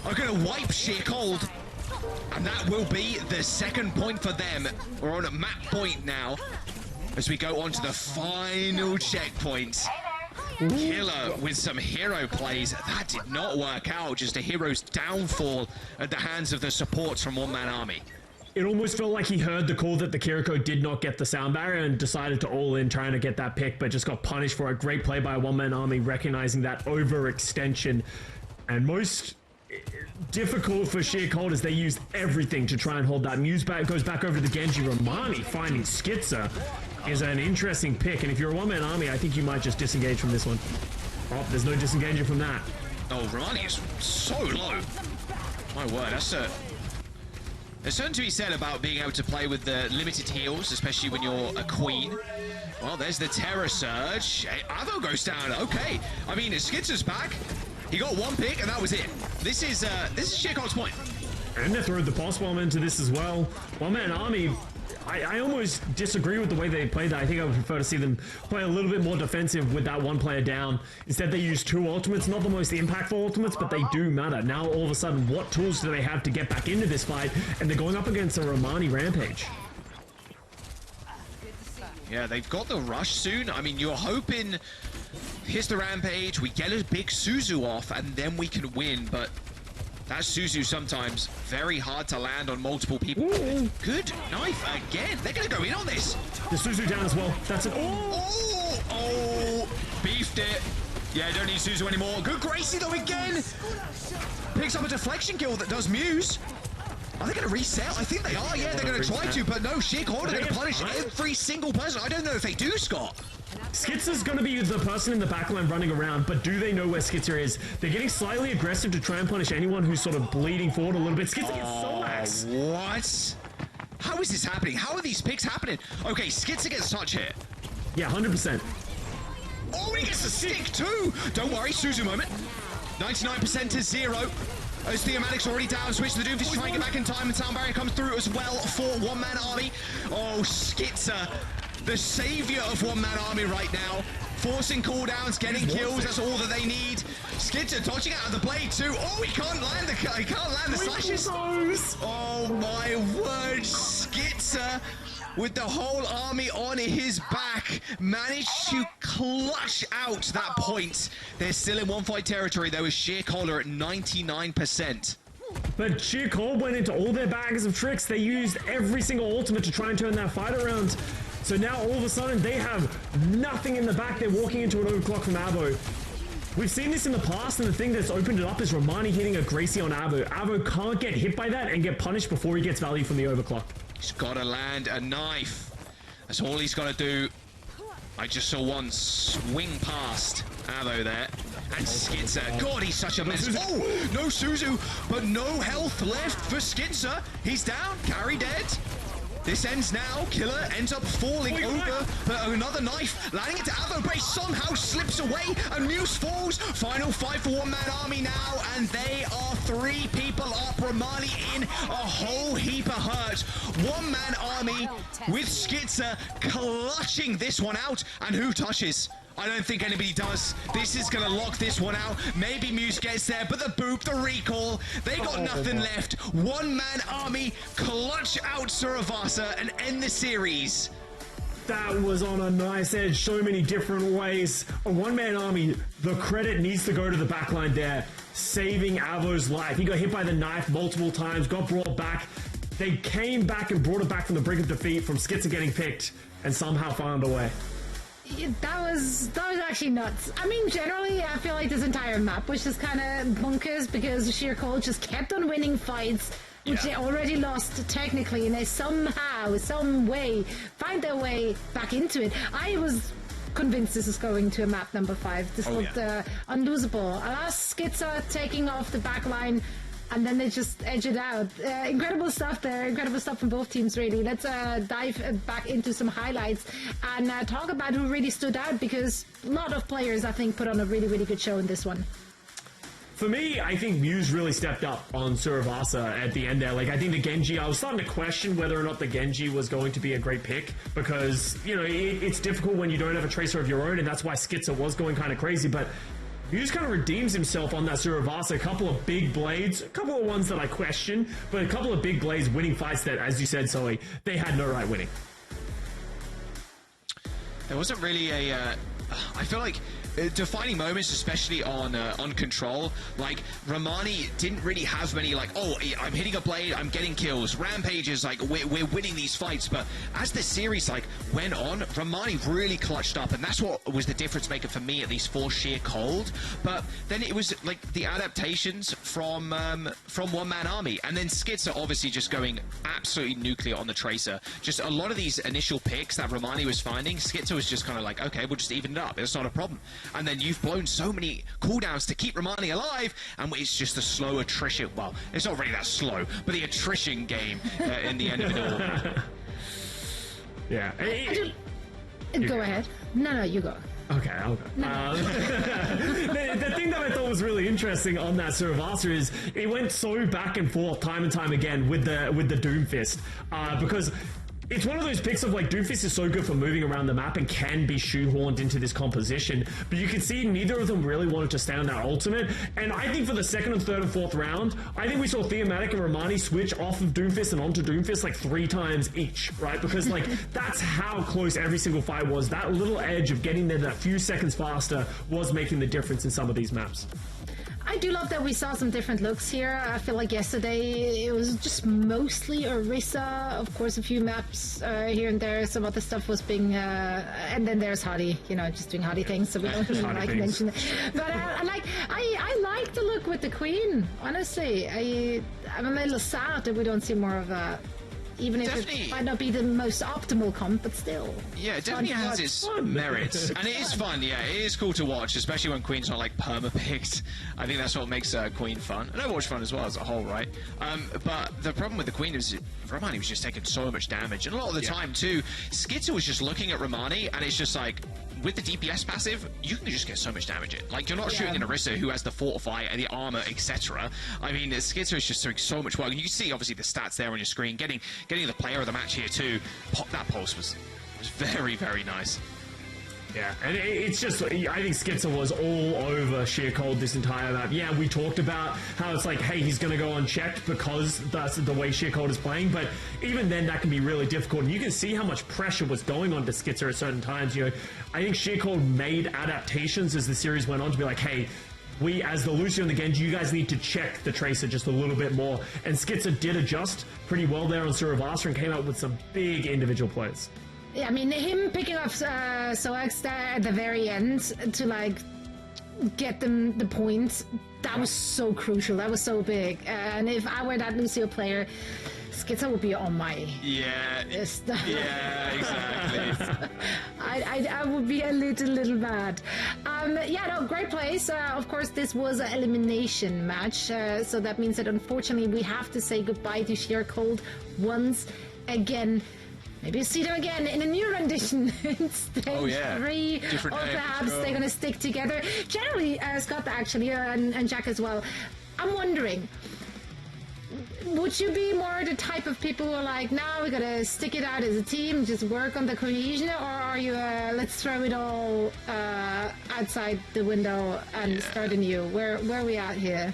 are going to wipe Sheer Cold. And that will be the 2nd point for them. We're on a map point now as we go on to the final checkpoint. Killer with some hero plays. That did not work out. Just a hero's downfall at the hands of the supports from one-man army. It almost felt like he heard the call that the Kiriko did not get the sound barrier and decided to all in trying to get that pick, but just got punished for a great play by a one-man army, recognizing that overextension. And most difficult for Sheer Cold as they used everything to try and hold that. Muse goes back over to the Genji. Romani finding Skitzer is an interesting pick, and if you're a one-man army, I think you might just disengage from this one. Oh, there's no disengaging from that. Oh, Romani is so low. My word, that's a... There's something to be said about being able to play with the limited heals, especially when you're a queen. Well, there's the Terror Surge. Hey, Avo goes down. Okay. I mean, Skitzer's back. He got 1 pick, and that was it. This is Sheer Cold's point. And they threw the pulse bomb into this as well. One-man army, I almost disagree with the way they played that. I think I would prefer to see them play a little bit more defensive with that one player down. Instead, they use 2 ultimates. Not the most impactful ultimates, but they do matter. Now, all of a sudden, what tools do they have to get back into this fight? And they're going up against a Romani Rampage. Yeah, they've got the rush soon. I mean, you're hoping... Here's the Rampage, we get a big Suzu off, and then we can win, but that Suzu sometimes very hard to land on multiple people. Ooh. Good knife again. They're going to go in on this. The Suzu down as well. That's it. Oh, beefed it. Yeah, don't need Suzu anymore. Good Gracie, though, again. Picks up a deflection kill that does Muse. Are they going to reset? I think they are. Yeah, they're going to try to, but no, Sheer Cold are going to punish every single person. I don't know if they do, Scott. Skitzer's going to be the person in the backline running around, but do they know where Skitzer is? They're getting slightly aggressive to try and punish anyone who's sort of bleeding forward a little bit. Skitzer gets Soax. What? How is this happening? How are these picks happening? Okay, Skitzer gets touch here. Yeah, 100%. Oh, he gets the stick too! Don't worry, Suzu moment. 99% to 0. As Theomatic's already down, switch to the Doomfist, trying to get back in time, and Sound Barrier comes through as well for One Man Army. Oh, Skitzer, the savior of One Man Army right now. Forcing cooldowns, getting kills, that's all that they need. Skitzer dodging out of the blade too. Oh, he can't land the slashes. Oh my word, Skitzer with the whole army on his back, managed to clutch out that point. They're still in one fight territory though, with Sheer Cola at 99%. But Sheer Cold went into all their bags of tricks. They used every single ultimate to try and turn that fight around. So now all of a sudden they have nothing in the back. They're walking into an overclock from Avo. We've seen this in the past, and the thing that's opened it up is Romani hitting a Gracie on Avo. Avo can't get hit by that and get punished before he gets value from the overclock. He's got to land a knife. That's all he's got to do. I just saw one swing past Avo there. And Skitzer. God, he's such a mess. Oh, no Suzu, but no health left for Skitzer. He's down. Carry dead. This ends now. Killer ends up falling over, but another knife landing into Avo, but he somehow slips away, and Muse falls. Final fight for One Man Army now, and they are 3 people up. Romani in a whole heap of hurt. One Man Army with Skitzer clutching this one out, and who touches? I don't think anybody does. This is going to lock this one out. Maybe Muse gets there, but the boop, the recall, they got nothing left. One Man Army clutch out Surasa and end the series. That was on a nice edge, so many different ways. A one-man army, the credit needs to go to the backline there, saving Avo's life. He got hit by the knife multiple times, got brought back. They came back and brought it back from the brink of defeat, from Skitzer getting picked, and somehow found a way. That was actually nuts. I mean, generally, I feel like this entire map was just kind of bonkers because Sheer Cold just kept on winning fights, which they already lost technically, and they somehow, some way, find their way back into it. I was convinced this is going to a map number 5. This looked unlosable. Alas, Skitzer taking off the back line, and then they just edge it out. Incredible stuff there. Incredible stuff from both teams, really. Let's dive back into some highlights and talk about who really stood out, because a lot of players, I think, put on a really, really good show in this one. For me, I think Muse really stepped up on Surasa at the end there. Like, I think the Genji, I was starting to question whether or not the Genji was going to be a great pick, because, you know, it's difficult when you don't have a tracer of your own, and that's why Skitzer was going kind of crazy, but Muse kind of redeems himself on that Surasa. A couple of big blades, a couple of ones that I question, but a couple of big blades winning fights that, as you said, Sully, they had no right winning. There wasn't really a... I feel like defining moments, especially on Control, like Romani didn't really have many, like, oh, I'm hitting a blade, I'm getting kills. Rampages, like, we're winning these fights. But as the series like went on, Romani really clutched up, and that's what was the difference maker for me, at least, for Sheer Cold. But then it was like the adaptations from One Man Army, and then Skitzer obviously just going absolutely nuclear on the Tracer. Just a lot of these initial picks that Romani was finding, Skitzer was just kind of like, okay, we'll just even it up. It's not a problem. And then you've blown so many cooldowns to keep Romani alive, and it's just a slow attrition. Well, it's not really that slow, but the attrition game in the end of it all. Yeah. Go ahead. No, you go. Okay, I'll go. No. The thing that I thought was really interesting on that Surasa is it went so back and forth time and time again with the Doomfist, because it's one of those picks of, like, Doomfist is so good for moving around the map and can be shoehorned into this composition, but you can see neither of them really wanted to stay on that ultimate. And I think for the second and third and fourth round, I think we saw Theomatic and Romani switch off of Doomfist and onto Doomfist like 3 times each, right? Because, like, that's how close every single fight was. That little edge of getting there that few seconds faster was making the difference in some of these maps. I do love that we saw some different looks here. I feel like yesterday it was just mostly Orisa. Of course, a few maps here and there. Some other stuff was being... and then there's Hadi, you know, just doing Hadi things, so we don't even like mention it. But I like the look with the Queen, honestly. I'm a little sad that we don't see more of even if Definitely. it might not be the most optimal comp, but still. Yeah, it definitely has its merits. And it is fun, yeah. It is cool to watch, especially when Queen's not, like, perma-picked. I think that's what makes Queen fun. And Overwatch fun as well as a whole, right? But the problem with the Queen is Romani was just taking so much damage. And a lot of the time, too, Skitter was just looking at Romani, and it's just like, with the DPS passive, you can just get so much damage in. Like, you're not shooting an Orisa who has the Fortify and the armor, etc. I mean, Skitter is just doing so much work. And you can see, obviously, the stats there on your screen. Getting the player of the match here, too. That pulse was very, very nice. Yeah, and it's just, I think Skitzer was all over Sheer Cold this entire map. Yeah, we talked about how it's like, hey, he's going to go unchecked because that's the way Sheer Cold is playing, but even then that can be really difficult. And you can see how much pressure was going on to Skitzer at certain times. You know, I think Sheer Cold made adaptations as the series went on to be like, hey, we, as the Lucio and the Genji, you guys need to check the Tracer just a little bit more. And Skitzer did adjust pretty well there on Surasa and came out with some big individual plays. Yeah, I mean, him picking up Soax there at the very end to, like, get them the points, that was so crucial. That was so big. And if I were that Lucio player, Skitzer would be on my list. Yeah, exactly. I would be a little mad. Yeah, no, great place. Of course, this was an elimination match, so that means that unfortunately we have to say goodbye to Sheer Cold once again. Maybe see them again in a new rendition in stage 3, different or perhaps they're going to stick together. Generally, Scott actually, and Jack as well, I'm wondering, would you be more the type of people who are like, now we got to stick it out as a team, just work on the cohesion, or are you, let's throw it all outside the window and start anew? Where are we at here?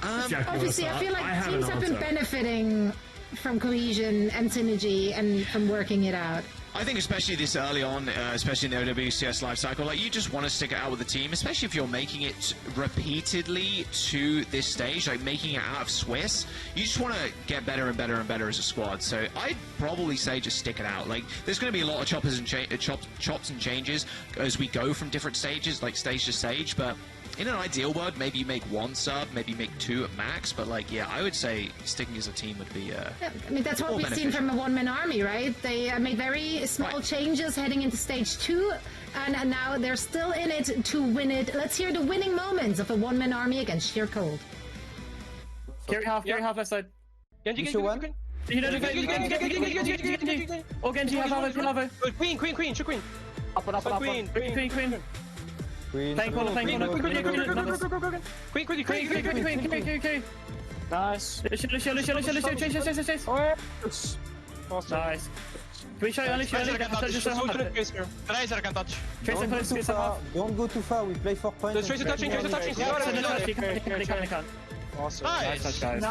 Obviously, I feel like teams have been benefiting from cohesion and synergy and from working it out. I think especially this early on, especially in the OWCS life cycle, like, you just want to stick it out with the team, especially if you're making it repeatedly to this stage, like making it out of Swiss. You just want to get better and better and better as a squad. So I'd probably say just stick it out. Like, there's going to be a lot of chops and changes as we go from different stages, like stage to stage, but in an ideal world, maybe you make 1 sub, maybe you make 2 at max, but, like, yeah, I would say sticking as a team would be yeah, I mean, that's what we've seen from a one-man army, right? They made very small changes heading into stage 2, and now they're still in it to win it. Let's hear the winning moments of a one-man army against Sheer Cold. Carry half left side. Genji. You know, Genji. Oh, Genji, have. Queen, shoot Queen. Up. Queen. Playing corner. Queen. Nice. Chase. Nice. Can we show you Tracer can touch. Don't go too far, we play for points. The Tracer touching. Awesome. Nice, guys.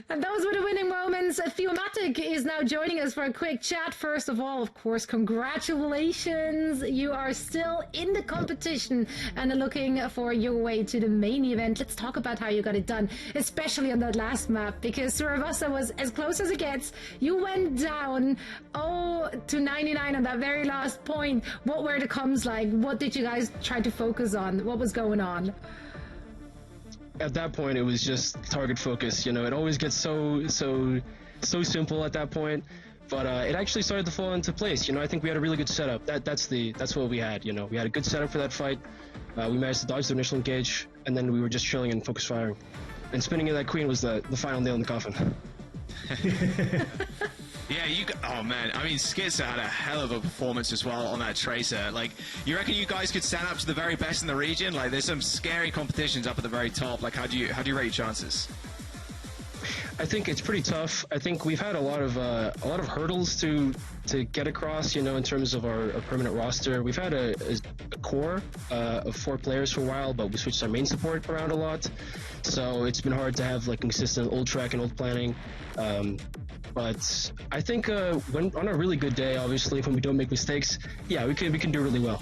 And those were the winning moments. Theomatic is now joining us for a quick chat. First of all, of course, congratulations. You are still in the competition and looking for your way to the main event. Let's talk about how you got it done, especially on that last map, because Surasa was as close as it gets. You went down 0-99 on that very last point. What were the comms like? What did you guys try to focus on? What was going on? At that point, it was just target focus. You know, it always gets so simple at that point, but it actually started to fall into place. You know, I think we had a really good setup. That's what we had. You know, we had a good setup for that fight. We managed to dodge the initial engage, and then we were just chilling and focus firing. And spinning in that queen was the final nail in the coffin. Yeah, oh man, I mean, Skitzer had a hell of a performance as well on that Tracer. Like, you reckon you guys could stand up to the very best in the region? Like, there's some scary competitions up at the very top. Like, how do you rate your chances? I think it's pretty tough. I think we've had a lot of hurdles to get across, you know, in terms of our permanent roster. We've had a core of 4 players for a while, but we switched our main support around a lot. So it's been hard to have, like, consistent old track and old planning. But I think when on a really good day, obviously, when we don't make mistakes, yeah, we can do really well.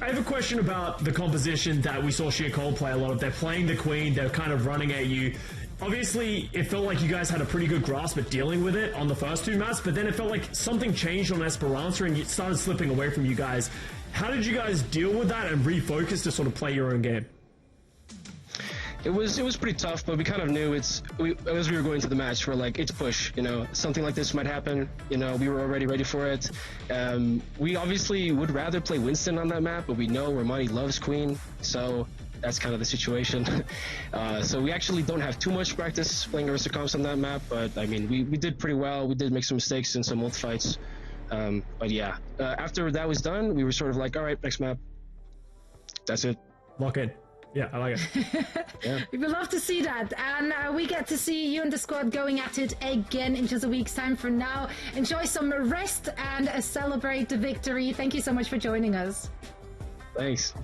I have a question about the composition that we saw Sheer Cold play a lot of. They're playing the Queen, they're kind of running at you. Obviously, it felt like you guys had a pretty good grasp at dealing with it on the first 2 maps, but then it felt like something changed on Esperanza and it started slipping away from you guys. How did you guys deal with that and refocus to sort of play your own game? It was pretty tough, but we kind of knew as we were going to the match, we're like, it's push, you know, something like this might happen, you know, we were already ready for it. We obviously would rather play Winston on that map, but we know Ramani loves Queen, so that's kind of the situation. So we actually don't have too much practice playing Arista comps on that map, but I mean, we did pretty well. We did make some mistakes in some ult fights, but yeah, after that was done, we were sort of like, all right, next map. That's it. Lock in. Yeah, I like it. Yeah. We would love to see that, and we get to see you and the squad going at it again in just a week's time. For now, enjoy some rest and celebrate the victory. Thank you so much for joining us. Thanks.